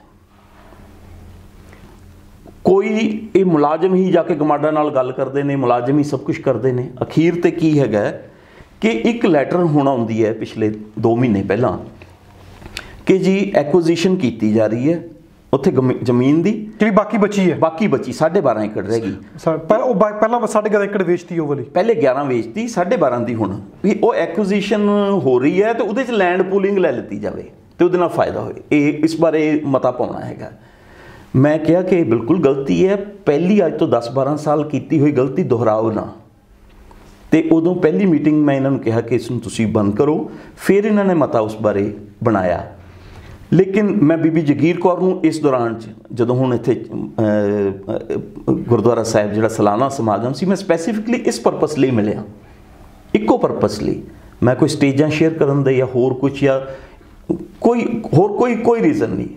[SPEAKER 2] ਕੋਈ ਇਹ ਮੁਲਾਜ਼ਮ ਹੀ ਜਾ ਕੇ ਗਮਾਡਾ ਨਾਲ ਗੱਲ ਕਰਦੇ ਨੇ, ਮੁਲਾਜ਼ਮ ਹੀ ਸਭ ਕੁਝ ਕਰਦੇ ਨੇ। ਅਖੀਰ ਤੇ ਕੀ ਹੈਗਾ ਕਿ ਇੱਕ ਲੈਟਰ ਹੁਣ ਆਉਂਦੀ ਹੈ ਪਿਛਲੇ 2 ਮਹੀਨੇ ਪਹਿਲਾਂ ਕਿ ਜੀ ਐਕੁਜੀਸ਼ਨ ਕੀਤੀ ਜਾ ਰਹੀ ਹੈ ਉੱਥੇ ਜ਼ਮੀਨ ਦੀ, ਜਿਹੜੀ ਬਾਕੀ ਬਚੀ 12.5 ਏਕੜ ਰਹਿ ਗਈ।
[SPEAKER 1] ਉਹ ਪਹਿਲਾਂ 11.5 ਏਕੜ ਵੇਚਤੀ, ਉਹ ਵਾਲੀ ਪਹਿਲੇ
[SPEAKER 2] 11 ਵੇਚਤੀ, 12.5 ਦੀ ਹੁਣ ਵੀ ਉਹ ਐਕੁਜੀਸ਼ਨ ਹੋ ਰਹੀ ਹੈ ਤੇ ਉਹਦੇ 'ਚ ਲੈਂਡ ਪੂਲਿੰਗ ਲੈ ਲਿੱਤੀ ਜਾਵੇ ਤੇ ਉਹਦੇ ਨਾਲ ਫਾਇਦਾ ਹੋਏ। ਇਹ ਇਸ ਬਾਰੇ ਮਤਾ ਪਾਉਣਾ ਹੈਗਾ। ਮੈਂ ਕਿਹਾ ਕਿ ਇਹ ਬਿਲਕੁਲ ਗਲਤੀ ਹੈ। ਪਹਿਲੀ ਅੱਜ ਤੋਂ 10-12 ਸਾਲ ਕੀਤੀ ਹੋਈ ਗਲਤੀ ਦੁਹਰਾਓ ਨਾ। ਤੇ ਉਦੋਂ ਪਹਿਲੀ ਮੀਟਿੰਗ ਮੈਂ ਇਹਨਾਂ ਨੂੰ ਕਿਹਾ ਕਿ ਇਸ ਨੂੰ ਤੁਸੀਂ ਬੰਦ ਕਰੋ। ਫਿਰ ਇਹਨਾਂ ਨੇ ਮਤਾ ਉਸ ਬਾਰੇ ਬਣਾਇਆ। ਲੇਕਿਨ ਮੈਂ ਬੀਬੀ ਜਗੀਰ ਕੌਰ ਨੂੰ ਇਸ ਦੌਰਾਨ 'ਚ ਜਦੋਂ ਹੁਣ ਇੱਥੇ ਗੁਰਦੁਆਰਾ ਸਾਹਿਬ ਜਿਹੜਾ ਸਾਲਾਨਾ ਸਮਾਗਮ ਸੀ, ਮੈਂ ਸਪੈਸੀਫਿਕਲੀ ਇਸ ਪਰਪਸ ਲਈ ਮਿਲਿਆ, ਇੱਕੋ ਪਰਪਸ ਲਈ। ਮੈਂ ਕੋਈ ਸਟੇਜਾਂ ਸ਼ੇਅਰ ਕਰਨ ਦੇ ਜਾਂ ਹੋਰ ਕੁਛ ਜਾਂ ਕੋਈ ਰੀਜ਼ਨ ਨਹੀਂ,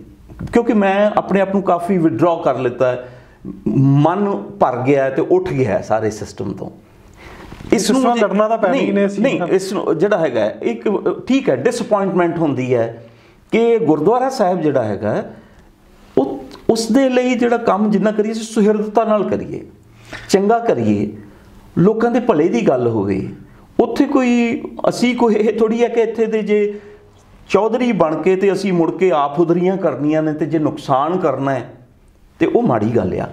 [SPEAKER 2] ਕਿਉਂਕਿ ਮੈਂ ਆਪਣੇ ਆਪ ਨੂੰ ਕਾਫੀ ਵਿਡਰਾ ਕਰ ਲਿੱਤਾ, ਮਨ ਭਰ ਗਿਆ ਤੇ ਉੱਠ ਗਿਆ ਸਾਰੇ ਸਿਸਟਮ ਤੋਂ। ਇਸ ਨੂੰ ਲੜਨਾ ਤਾਂ ਪੈਣਾ ਹੀ ਨਹੀਂ। ਇਸ ਨੂੰ ਜਿਹੜਾ ਹੈਗਾ ਇੱਕ ਠੀਕ ਹੈ, ਡਿਸਅਪੁਆਇੰਟਮੈਂਟ ਹੁੰਦੀ ਹੈ ਕਿ ਗੁਰਦੁਆਰਾ ਸਾਹਿਬ ਜਿਹੜਾ ਹੈਗਾ ਉਹ ਉਸ ਦੇ ਲਈ ਜਿਹੜਾ ਕੰਮ ਜਿੰਨਾ ਕਰੀਏ ਅਸੀਂ ਸੁਹਿਰਦਤਾ ਨਾਲ ਕਰੀਏ, ਚੰਗਾ ਕਰੀਏ, ਲੋਕਾਂ ਦੇ ਭਲੇ ਦੀ ਗੱਲ ਹੋਵੇ। ਉੱਥੇ ਕੋਈ ਅਸੀਂ ਕੋਈ ਇਹ ਥੋੜ੍ਹੀ ਹੈ ਕਿ ਇੱਥੇ ਦੇ ਜੇ ਚੌਧਰੀ ਬਣ ਕੇ ਤੇ ਅਸੀਂ ਮੁੜ ਕੇ ਆਪ ਉਧਰੀਆਂ ਕਰਨੀਆਂ ਨੇ ਤੇ ਜੇ ਨੁਕਸਾਨ ਕਰਨਾ ਹੈ ਤੇ ਉਹ ਮਾੜੀ ਗੱਲ ਆ।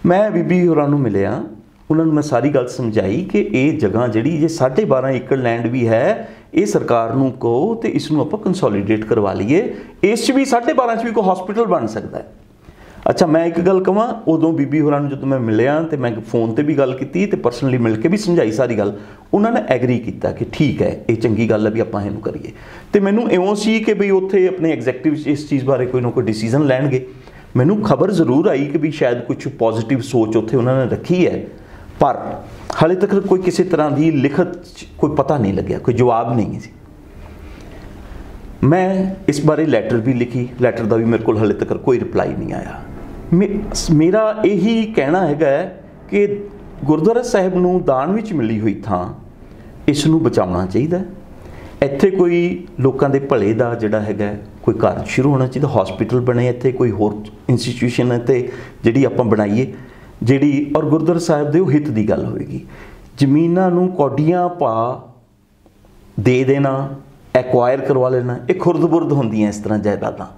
[SPEAKER 2] ਮੈਂ ਬੀਬੀ ਹੋਰਾਂ ਨੂੰ ਮਿਲਿਆ, ਉਹਨਾਂ ਨੂੰ ਮੈਂ ਸਾਰੀ ਗੱਲ ਸਮਝਾਈ ਕਿ ਇਹ ਜਗ੍ਹਾ ਜਿਹੜੀ ਜੇ 12.5 ਏਕੜ ਲੈਂਡ ਵੀ ਹੈ, ਇਹ ਸਰਕਾਰ ਨੂੰ ਕਹੋ ਤੇ ਇਸ ਨੂੰ ਆਪਾਂ ਕੰਸੋਲੀਡੇਟ ਕਰਵਾ ਲਈਏ। ਇਸ 'ਚ ਵੀ 12.5 'ਚ ਵੀ ਕੋਈ ਹਸਪੀਟਲ ਬਣ ਸਕਦਾ ਹੈ। अच्छा मैं एक गल कहां, उदों बीबी होरां नूं जदों मैं मिलिया तो मैं फोन ते भी गल की ते परसनली मिल के भी समझाई सारी गल, उन्होंने एग्री किया कि ठीक है ये चंगी गल है भी आपां इहनूं करिए। तो मैनूं इउं सी कि भी उत्थे अपने एग्जैक्टिव इस चीज़ बारे कोई ना कोई डिसीजन लैणगे। मैनूं खबर जरूर आई कि भी शायद कुछ पॉजिटिव सोच उत्थे उन्होंने रखी है, पर हाले तक कोई किसी तरह की लिखत कोई पता नहीं लग्या, कोई जवाब नहीं सी। मैं इस बारे लैटर भी लिखी, लैटर का भी मेरे को हाले तक कोई रिप्लाई नहीं आया। मेरा यही कहना है कि गुरुद्वारा साहिब नूं दान विच मिली हुई थां इस नूं बचाउणा चाहीदा। इत्थे कोई लोकां दे भले दा जिहड़ा हैगा कोई घर शुरू होना चाहिए, हॉस्पिटल बने इत्थे कोई होर इंस्टीट्यूशन इत्थे जिहड़ी आपां बनाईए जिहड़ी, और गुरुद्वारा साहिब दे हित दी गल होएगी। जमीनां नूं कौडियां पा दे देना, एक्वायर करवा लेना, ये खुरद-बुरद होंदियां इस तरह जायदादां।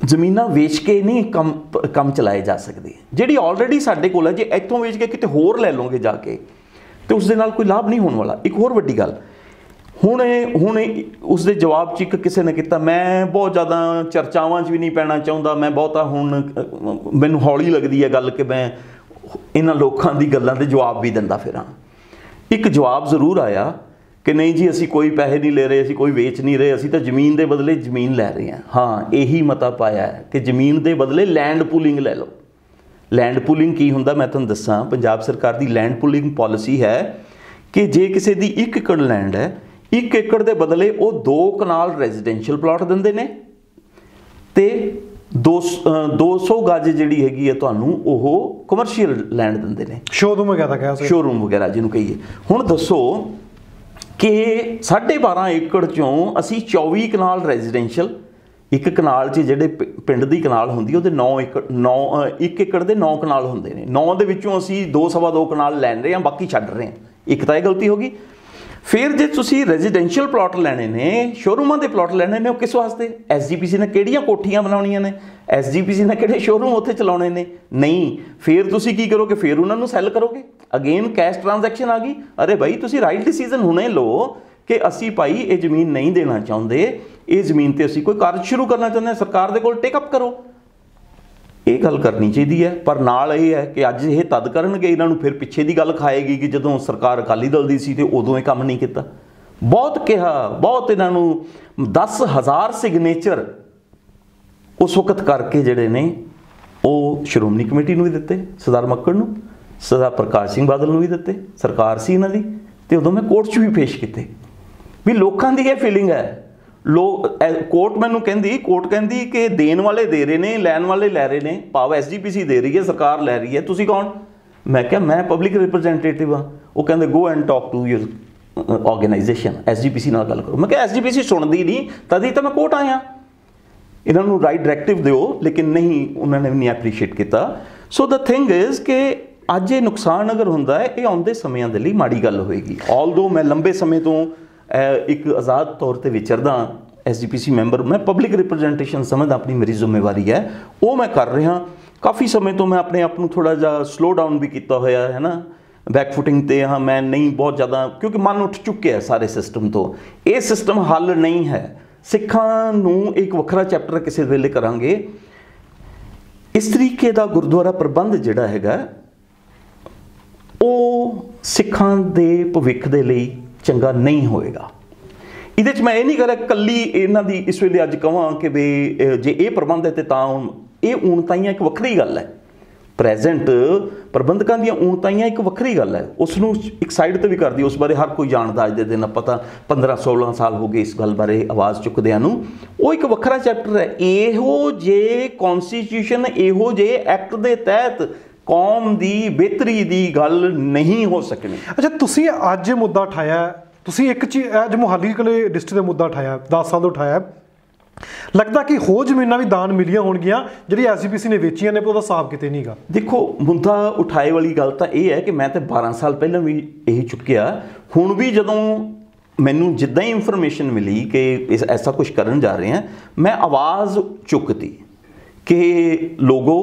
[SPEAKER 2] ਜ਼ਮੀਨਾਂ ਵੇਚ ਕੇ नहीं ਕੰਮ ਚਲਾਏ ਜਾ ਸਕਦੇ। ਜਿਹੜੀ ਆਲਰੇਡੀ ਸਾਡੇ ਕੋਲ ਹੈ, ਜੇ ਇੱਥੋਂ ਵੇਚ ਕੇ ਕਿਤੇ ਹੋਰ ਲੈ ਲਓਗੇ ਜਾ ਕੇ ਤੇ ਉਸ ਦੇ ਨਾਲ ਕੋਈ ਲਾਭ ਨਹੀਂ ਹੋਣ ਵਾਲਾ। ਇੱਕ ਹੋਰ ਵੱਡੀ ਗੱਲ, ਹੁਣ ਉਸ ਦੇ ਜਵਾਬ 'ਚ ਇੱਕ ਕਿਸੇ ਨੇ ਕੀਤਾ, ਮੈਂ ਬਹੁਤ ਜ਼ਿਆਦਾ ਚਰਚਾਵਾਂ 'ਚ ਵੀ ਨਹੀਂ ਪੈਣਾ ਚਾਹੁੰਦਾ, ਮੈਂ ਬਹੁਤਾ ਹੁਣ ਮੈਨੂੰ ਹੌਲੀ ਲੱਗਦੀ ਹੈ ਗੱਲ ਕਿ ਮੈਂ ਇਹਨਾਂ ਲੋਕਾਂ ਦੀ ਗੱਲਾਂ ਦੇ ਜਵਾਬ ਵੀ ਦਿੰਦਾ ਫਿਰਾਂ। ਇੱਕ ਜਵਾਬ ਜ਼ਰੂਰ ਆਇਆ कि नहीं जी असी कोई पैसे नहीं ले रहे, असी कोई वेच नहीं रहे, असी तो जमीन के बदले जमीन लै रहे हैं। हाँ, यही मता पाया है कि जमीन के बदले लैंड पूलिंग ले लो। लैंड पूलिंग की हुंदा मैं तुहानूं दस्सां, पंजाब सरकार की लैंड पूलिंग पॉलिसी है कि जे किसी की 1 एकड़ लैंड है, 1 एकड़ के बदले वो 2 कनाल रेजिडेंशियल प्लॉट दिंदे ने ते 200 गज जिहड़ी हैगी है तुहानूं ओह कमर्शियल लैंड दिंदे ने,
[SPEAKER 1] शोरूम वगैरह कह सकते,
[SPEAKER 2] शोरूम वगैरह जिन्हों कहिए। हुण दसो कि 12.5 एकड़ चों असी 24 कनाल रेजिडेंशियल, 1 कनाल च जिहड़े पिंड दी कनाल हुंदी ओहदे 1 एकड़ दे 9 कनाल हुंदे ने, 9 दे विच्चों असी 2.25 कनाल लैण रहे हैं, बाकी छड्ड रहे हैं। एक तां इह गलती हो गई। फिर जे तुसी रेजिडेंशियल प्लॉट लैणे ने, शोरूमां दे प्लॉट लैणे ने, किस वास्ते? SGPC ने किहड़ियां कोठियां बनाउणियां ने, SGPC ने किहड़े शोरूम उत्थे चलाउणे ने? नहीं। फिर तुसी की करोगे? फिर उन्हां नूं सैल करोगे। अगेन कैश ट्रांजैक्शन आ गई। अरे भाई तुसी राइट डिसीजन हुणे लो कि असी भाई ये जमीन नहीं देना चाहुंदे, ये जमीन ते असी कोई कार्य शुरू करना चाहुंदे हां, सरकार दे कोल टेकअप करो। ये गल करनी चाहिए है। पर नाल ये है कि अज ये तद करनगे, इन्हां नूं फिर पिछे की गल खाएगी कि जदों सरकार अकाली दल दी सी ते उदों ये काम नहीं किया। बहुत कहा, बहुत इन्हां नूं 10,000 सिग्नेचर उस वक्त करके जिहड़े ने वो श्रोमणी कमेटी नूं भी दिते, सरदार मक्कड़ नूं, सरदार प्रकाश सिंह बादल नूं भी दिते, सरकार सी इन्हां दी, ते उदों मैं कोर्ट 'च भी पेश किते भी लोकां दी ये फीलिंग है। कोर्ट मैनू कहती कि देने वाले दे रहे ने, लैन वाले लै रहे ने, भाव SGPC दे रही है, सरकार लै रही है, तुसी कौन? मैं क्या, मैं पब्लिक रिप्रजेंटेटिव हाँ। वो कहते go and talk to your organisation, SGPC नाल गल करो। मैं क्या SGPC सुनती नहीं, तभी तो मैं कोर्ट आया। इन्होंने राइट डायरैक्टिव दो, लेकिन नहीं, उन्होंने भी नहीं एप्रीशिएट किया। सो द थिंग इज़ कि अज ये नुकसान अगर होंदा है, ये आउंदे समयां दे लई माड़ी गल होएगी। ऑलदो मैं लंबे समय तो एक आज़ाद तौर पर विचरदा SGPC मैंबर, मैं पब्लिक रिप्रजेंटेशन समझदा अपनी मेरी जिम्मेवारी है, वो मैं कर रहा। काफ़ी समय तो मैं अपने आप को थोड़ा जा स्लो डाउन भी किया होया है ना, बैकफुटिंग ते हाँ, मैं नहीं बहुत ज़्यादा, क्योंकि मन उठ चुके हैं सारे सिस्टम तो। ये सिस्टम हल नहीं है। सिखां नूं एक वखरा चैप्टर किसी वेले करांगे। इस तरीके का गुरुद्वारा प्रबंध जिहड़ा हैगा वो सिखां दे भविख दे लई चंगा नहीं होएगा। इहदे च मैं ये नहीं करा कल्ली इन्हां दी इस वेले अज कहां कि भी जे ये प्रबंध है तो तां ये ऊणताइयां एक वखरी गल है। प्रेजेंट प्रबंधकां दी ऊणताइयां एक वखरी गल है, उसनूं एक साइड ते भी कर दी, उस बारे हर कोई जानदा। अज दे दिन पता 15-16 साल हो गए इस गल बारे आवाज़ चुकदिआं नूं। वो एक वखरा चैप्टर है। इहो जे कॉन्स्टिट्यूशन, इहो जे एक्ट दे तहत कौम की बेहतरी की गल नहीं हो सकनी।
[SPEAKER 1] अच्छा, तुसीं अज मुद्दा उठाया, तुसीं एक चीज़ अज मोहाली कले डिस्ट्रिक्ट का मुद्दा उठाया, 10 साल उठाया, लगता कि होर जमीनां भी दान मिलियां होणगियां जिहड़ी SGPC ने वेचियां ने, पर साफ किते नहीं गा। देखो,
[SPEAKER 2] मुद्दा उठाए वाली गल तो यह है कि मैं तो 12 साल पहले भी यही चुकिया। हुण भी जदों मैनूं जिद्दां ही इंफॉर्मेशन मिली कि ऐसा कुछ करन जा रहे हैं, मैं आवाज़ चुकती कि लोगों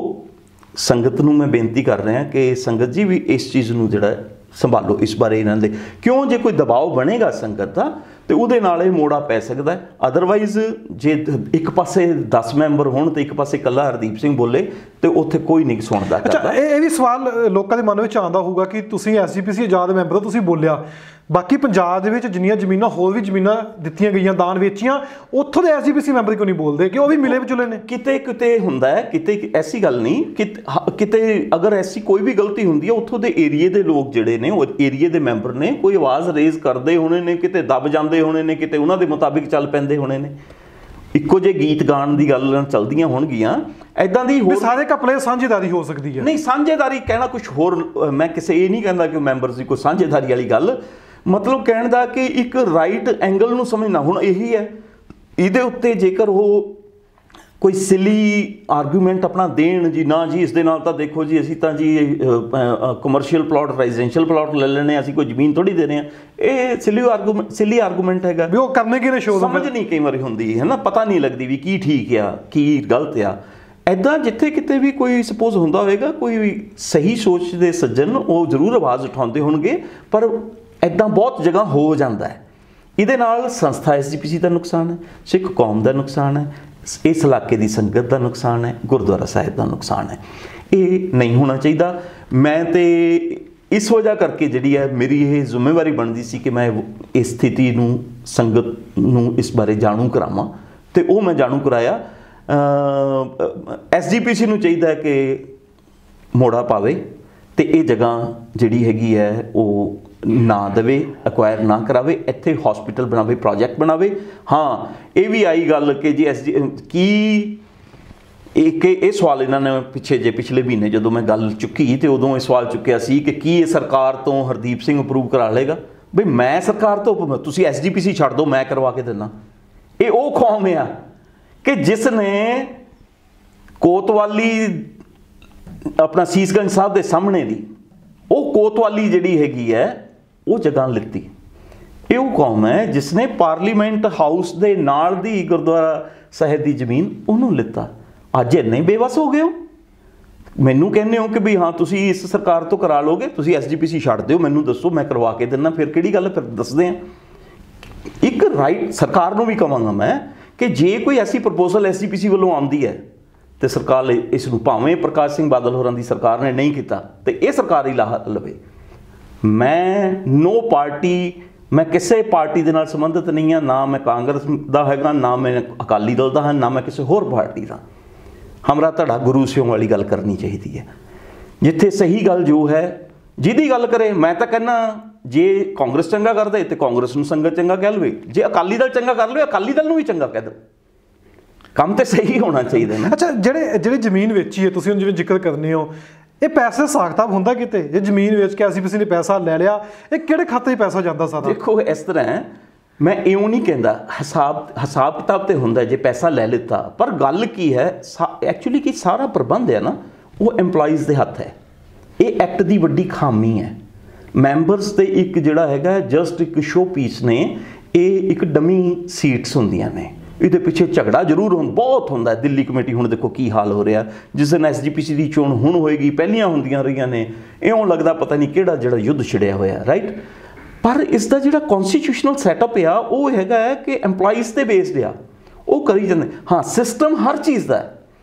[SPEAKER 2] संगत नूं मैं बेनती कर रहा कि संगत जी भी इस चीज़ नूं जिहड़ा संभालो, इस बारे इन्हां दे क्यों जे कोई दबाव बनेगा संगत का ਤੇ ਉਹਦੇ ਨਾਲ ਇਹ ਮੋੜਾ ਪੈ ਸਕਦਾ। ਅਦਰਵਾਈਜ਼ ਜੇ ਇੱਕ ਪਾਸੇ 10 ਮੈਂਬਰ ਹੋਣ ਤੇ ਇੱਕ ਪਾਸੇ ਇਕੱਲਾ ਹਰਦੀਪ ਸਿੰਘ ਬੋਲੇ ਤੇ ਉੱਥੇ ਕੋਈ ਨਹੀਂ ਸੁਣਦਾ ਕਰਦਾ।
[SPEAKER 1] ਇਹ ਵੀ ਸਵਾਲ ਲੋਕਾਂ ਦੇ ਮਨ ਵਿੱਚ ਆਉਂਦਾ ਹੋਊਗਾ ਕਿ ਤੁਸੀਂ ਐਸਜੀਪੀਸੀ ਆਜ਼ਾਦ ਮੈਂਬਰ ਹੋ, ਤੁਸੀਂ ਬੋਲਿਆ, ਬਾਕੀ ਪੰਜਾਬ ਦੇ ਵਿੱਚ ਜਿੰਨੀਆਂ ਜ਼ਮੀਨਾਂ ਹੋਰ ਵੀ ਜ਼ਮੀਨਾਂ ਦਿੱਤੀਆਂ ਗਈਆਂ ਦਾਨ ਵੇਚੀਆਂ, ਉੱਥੋਂ ਦੇ ਐਸਜੀਪੀਸੀ ਮੈਂਬਰ ਕਿਉਂ ਨਹੀਂ ਬੋਲਦੇ ਕਿ ਉਹ ਵੀ ਮਿਲੇ ਵਿਚੁਲੇ ਨੇ?
[SPEAKER 2] ਕਿਤੇ ਕਿਤੇ ਹੁੰਦਾ ਹੈ, ਕਿਤੇ ਐਸੀ ਗੱਲ ਨਹੀਂ, ਕਿਤੇ ਅਗਰ ਐਸੀ ਕੋਈ ਵੀ ਗਲਤੀ ਹੁੰਦੀ ਹੈ ਉੱਥੋਂ ਦੇ ਏਰੀਏ ਦੇ ਲੋਕ ਜਿਹੜੇ ਨੇ, ਉਹ ਏਰੀਏ ਦੇ ਮੈਂਬਰ ਨੇ, ਕੋਈ ਆਵਾਜ਼ ਰੇਜ਼ ਕਰਦੇ ਹੋਣੇ ਨੇ, ਕਿਤੇ ਦਬ ਜਾਂਦੇ ਹੋਣੇ ਨੇ, ਕਿਤੇ ਉਹਨਾਂ ਦੇ ਮੁਤਾਬਿਕ ਚੱਲ ਪੈਂਦੇ ਹੋਣੇ ਨੇ, ਇੱਕੋ ਜਿਹੇ ਗੀਤ ਗਾਣ ਦੀ ਗੱਲ ਚੱਲਦੀਆਂ ਹੋਣਗੀਆਂ। ਐਦਾਂ ਦੀ ਹੋਰ
[SPEAKER 1] ਸਾਰੇ ਕਪਲੇ ਸਾਂਝੇਦਾਰੀ ਹੋ ਸਕਦੀ ਹੈ।
[SPEAKER 2] ਨਹੀਂ, ਸਾਂਝੇਦਾਰੀ ਕਹਿਣਾ ਕੁਝ ਹੋਰ, ਮੈਂ ਕਿਸੇ ਇਹ ਨਹੀਂ ਕਹਿੰਦਾ ਕਿ ਮੈਂਬਰਸ ਦੀ ਕੋਈ ਸਾਂਝੇਦਾਰੀ ਵਾਲੀ ਗੱਲ, ਮਤਲਬ ਕਹਿਣ ਦਾ ਕਿ ਇੱਕ ਰਾਈਟ ਐਂਗਲ ਨੂੰ ਸਮਝਣਾ। ਹੁਣ ਇਹੀ ਹੈ, ਇਹਦੇ ਉੱਤੇ ਜੇਕਰ ਉਹ ਕੋਈ ਸਿਲੀ ਆਰਗੂਮੈਂਟ ਆਪਣਾ ਦੇਣ ਜੀ, ਨਾ ਜੀ ਇਸ ਦੇ ਨਾਲ ਤਾਂ ਦੇਖੋ ਜੀ ਅਸੀਂ ਤਾਂ ਜੀ ਕਮਰਸ਼ੀਅਲ ਪਲਾਟ, ਰੈਜ਼ੀਡੈਂਸ਼ੀਅਲ ਪਲਾਟ ਲੈ ਲੈਣੇ, ਅਸੀਂ ਕੋਈ ਜ਼ਮੀਨ ਥੋੜੀ ਦੇ ਰਹੇ ਹਾਂ, ਇਹ ਸਿਲੀ ਆਰਗੂਮੈਂਟ ਹੈਗਾ।
[SPEAKER 1] ਵੀ ਉਹ ਕਰਨੇ ਕਿਹਨੇ ਸ਼ੋਅ
[SPEAKER 2] ਸਮਝ ਨਹੀਂ ਕਈ ਵਾਰੀ ਹੁੰਦੀ ਹੈ ਨਾ, ਪਤਾ ਨਹੀਂ ਲੱਗਦੀ ਵੀ ਕੀ ਠੀਕ ਆ ਕੀ ਗਲਤ ਆ। ਐਦਾਂ ਜਿੱਥੇ ਕਿਤੇ ਵੀ ਕੋਈ ਸਪੋਜ਼ ਹੁੰਦਾ ਹੋਵੇਗਾ, ਕੋਈ ਵੀ ਸਹੀ ਸੋਚ ਦੇ ਸੱਜਣ ਉਹ ਜ਼ਰੂਰ ਆਵਾਜ਼ ਉਠਾਉਂਦੇ ਹੋਣਗੇ, ਪਰ ਐਦਾਂ ਬਹੁਤ ਜਗ੍ਹਾ ਹੋ ਜਾਂਦਾ ਹੈ। ਇਹਦੇ ਨਾਲ ਸੰਸਥਾ ਐਸਜੀਪੀਸੀ ਦਾ ਨੁਕਸਾਨ ਹੈ, ਸਿੱਖ ਕੌਮ ਦਾ ਨੁਕਸਾਨ ਹੈ, ਇਸ ਇਲਾਕੇ ਦੀ ਸੰਗਤ ਦਾ ਨੁਕਸਾਨ ਹੈ, ਗੁਰਦੁਆਰਾ ਸਾਹਿਬ ਦਾ ਨੁਕਸਾਨ ਹੈ। ਇਹ ਨਹੀਂ ਹੋਣਾ ਚਾਹੀਦਾ। ਮੈਂ ਤੇ ਇਸ ਵਜ੍ਹਾ ਕਰਕੇ ਜਿਹੜੀ ਹੈ ਮੇਰੀ ਇਹ ਜ਼ਿੰਮੇਵਾਰੀ ਬਣਦੀ ਸੀ ਕਿ ਮੈਂ ਇਸ ਸਥਿਤੀ ਨੂੰ, ਸੰਗਤ ਨੂੰ ਇਸ ਬਾਰੇ ਜਾਣੂ ਕਰਾਵਾਂ, ਤੇ ਉਹ ਮੈਂ ਜਾਣੂ ਕਰਾਇਆ। ਐਸਜੀਪੀਸੀ ਨੂੰ ਚਾਹੀਦਾ ਕਿ ਮੋੜਾ ਪਾਵੇ ਤੇ ਇਹ ਜਗ੍ਹਾ ਜਿਹੜੀ ਹੈਗੀ ਹੈ ਉਹ ਨਾ ਦੇਵੇ, ਐਕਵਾਇਰ ਨਾ ਕਰਾਵੇ, ਇੱਥੇ ਹਸਪੀਟਲ ਬਣਾਵੇ, ਪ੍ਰੋਜੈਕਟ ਬਣਾਵੇ। ਹਾਂ, ਇਹ ਵੀ ਆਈ ਗੱਲ ਕਿ ਜੀ ਕੀ ਇਹ ਸਵਾਲ ਇਹਨਾਂ ਨੇ ਪਿਛਲੇ ਮਹੀਨੇ ਜਦੋਂ ਮੈਂ ਗੱਲ ਚੁੱਕੀ ਤੇ ਉਦੋਂ ਇਹ ਸਵਾਲ ਚੁੱਕਿਆ ਸੀ ਕਿ ਕੀ ਇਹ ਸਰਕਾਰ ਤੋਂ ਹਰਦੀਪ ਸਿੰਘ ਅਪਰੂਵ ਕਰਾ ਲੇਗਾ? ਬਈ ਮੈਂ ਸਰਕਾਰ ਤੋਂ, ਤੁਸੀਂ ਐਸਜੀਪੀਸੀ ਛੱਡ ਦਿਓ, ਮੈਂ ਕਰਵਾ ਕੇ ਦਿੰਦਾ। ਇਹ ਉਹ ਕੌਮ ਆ ਕਿ ਜਿਸ ਨੇ ਕੋਤਵਾਲੀ ਆਪਣਾ ਸੀਸਗੰਜ ਸਾਹਿਬ ਦੇ ਸਾਹਮਣੇ ਦੀ ਉਹ ਕੋਤਵਾਲੀ ਜਿਹੜੀ ਹੈਗੀ ਹੈ ਉਹ ਜਗ੍ਹਾ ਲਿੱਤੀ। ਇਹ ਉਹ ਕੌਮ ਹੈ ਜਿਸ ਨੇ ਪਾਰਲੀਮੈਂਟ ਹਾਊਸ ਦੇ ਨਾਲ ਦੀ ਗੁਰਦੁਆਰਾ ਸਾਹਿਬ ਦੀ ਜ਼ਮੀਨ ਉਹਨੂੰ ਲਿੱਤਾ। ਅੱਜ ਇੰਨੇ ਬੇਵਸ ਹੋ ਗਏ ਹੋ, ਮੈਨੂੰ ਕਹਿੰਦੇ ਹੋ ਕਿ ਵੀ ਹਾਂ ਤੁਸੀਂ ਇਸ ਸਰਕਾਰ ਤੋਂ ਕਰਾ ਲੋਗੇ, ਤੁਸੀਂ ਐਸਜੀਪੀਸੀ ਛੱਡ ਦਿਓ, ਮੈਨੂੰ ਦੱਸੋ ਮੈਂ ਕਰਵਾ ਕੇ ਦਿੰਦਾ। ਫਿਰ ਕਿਹੜੀ ਗੱਲ, ਫਿਰ ਦੱਸਦੇ ਆ। ਇੱਕ ਰਾਈਟ ਸਰਕਾਰ ਨੂੰ ਵੀ ਕਹਾਂਗਾ ਮੈਂ ਕਿ ਜੇ ਕੋਈ ਐਸੀ ਪ੍ਰਪੋਜ਼ਲ ਐਸਜੀਪੀਸੀ ਵੱਲੋਂ ਆਉਂਦੀ ਹੈ ਤੇ ਸਰਕਾਰ ਇਸ ਨੂੰ, ਭਾਵੇਂ ਪ੍ਰਕਾਸ਼ ਸਿੰਘ ਬਾਦਲ ਹੋਰਾਂ ਦੀ ਸਰਕਾਰ ਨੇ ਨਹੀਂ ਕੀਤਾ ਤੇ ਇਹ ਸਰਕਾਰ ਹੀ ਲਾਹ ਲਵੇ। ਮੈਂ ਨੋ ਪਾਰਟੀ, ਮੈਂ ਕਿਸੇ ਪਾਰਟੀ ਦੇ ਨਾਲ ਸੰਬੰਧਿਤ ਨਹੀਂ ਹਾਂ, ਨਾ ਮੈਂ ਕਾਂਗਰਸ ਦਾ ਹੈਗਾ, ਨਾ ਮੈਂ ਅਕਾਲੀ ਦਲ ਦਾ ਹਾਂ, ਨਾ ਮੈਂ ਕਿਸੇ ਹੋਰ ਪਾਰਟੀ ਦਾ। ਹਮਰਾ ਧੜਾ ਗੁਰੂ ਸਿਉਂ ਵਾਲੀ ਗੱਲ ਕਰਨੀ ਚਾਹੀਦੀ ਹੈ, ਜਿੱਥੇ ਸਹੀ ਗੱਲ ਜੋ ਹੈ ਜਿਹਦੀ ਗੱਲ ਕਰੇ। ਮੈਂ ਤਾਂ ਕਹਿੰਦਾ ਜੇ ਕਾਂਗਰਸ ਚੰਗਾ ਕਰਦੇ ਤੇ ਕਾਂਗਰਸ ਨੂੰ ਸੰਗਤ ਚੰਗਾ ਕਹਿ ਲਵੇ, ਜੇ ਅਕਾਲੀ ਦਲ ਚੰਗਾ ਕਰ ਲਵੇ ਅਕਾਲੀ ਦਲ ਨੂੰ ਵੀ ਚੰਗਾ ਕਹਿ ਦਿਓ। ਕੰਮ ਤੇ ਸਹੀ ਹੋਣਾ ਚਾਹੀਦਾ ਨਾ।
[SPEAKER 1] ਅੱਛਾ, ਜਿਹੜੀ ਜ਼ਮੀਨ ਵੇਚੀ ਹੈ ਤੁਸੀਂ, ਹੁਣ ਜਿਵੇਂ ਜ਼ਿਕਰ ਕਰਨੇ ਹੋ, ਇਹ ਪੈਸੇ ਹਿਸਾਬ ਹੁੰਦਾ ਕਿਤੇ? ਜੇ ਜ਼ਮੀਨ ਵੇਚ ਕੇ ਐਸਜੀਪੀਸੀ ਨੇ ਪੈਸਾ ਲੈ ਲਿਆ, ਇਹ ਕਿਹੜੇ ਖਾਤੇ 'ਚ ਪੈਸਾ ਜਾਂਦਾ ਸਾਰਾ?
[SPEAKER 2] ਦੇਖੋ ਇਸ ਤਰ੍ਹਾਂ ਹੈ, ਮੈਂ ਇਉਂ ਨਹੀਂ ਕਹਿੰਦਾ, ਹਿਸਾਬ ਕਿਤਾਬ ਤੇ ਹੁੰਦਾ ਜੇ ਪੈਸਾ ਲੈ ਲਿੱਤਾ, ਪਰ ਗੱਲ ਕੀ ਹੈ ਐਕਚੁਅਲੀ ਕਿ ਸਾਰਾ ਪ੍ਰਬੰਧ ਹੈ ਨਾ ਉਹ EMPLOYEES ਦੇ ਹੱਥ ਹੈ। ਇਹ ਐਕਟ ਦੀ ਵੱਡੀ ਖਾਮੀ ਹੈ। ਮੈਂਬਰਸ ਤੇ ਇੱਕ ਜਿਹੜਾ ਹੈਗਾ ਜਸਟ ਇੱਕ ਸ਼ੋ ਪੀਸ ਨੇ, ਇਹ ਇੱਕ ਡਮੀ ਸੀਟਸ ਹੁੰਦੀਆਂ ਨੇ। ਇਹਦੇ ਪਿੱਛੇ ਝਗੜਾ ਜ਼ਰੂਰ ਬਹੁਤ ਹੁੰਦਾ। ਦਿੱਲੀ ਕਮੇਟੀ ਹੁਣ ਦੇਖੋ ਕੀ ਹਾਲ ਹੋ ਰਿਹਾ, ਜਿਸ ਦਿਨ ਐਸਜੀਪੀਸੀ ਦੀ ਚੋਣ ਹੁਣ ਹੋਏਗੀ, ਪਹਿਲੀਆਂ ਹੁੰਦੀਆਂ ਰਹੀਆਂ ਨੇ, ਇਉਂ ਲੱਗਦਾ ਪਤਾ ਨਹੀਂ ਕਿਹੜਾ ਜਿਹੜਾ ਯੁੱਧ ਛਿੜਿਆ ਹੋਇਆ, ਰਾਈਟ। ਪਰ ਇਸ ਦਾ ਜਿਹੜਾ ਕੌਨਸਟੀਟਿਊਸ਼ਨਲ ਸੈਟਅਪ ਆ ਉਹ ਹੈਗਾ ਹੈ ਕਿ EMPLOYEES ਤੇ ਬੇਸਡ ਆ, ਉਹ ਕਰੀ ਜਾਂਦੇ। ਹਾਂ, ਸਿਸਟਮ ਹਰ ਚੀਜ਼ ਦਾ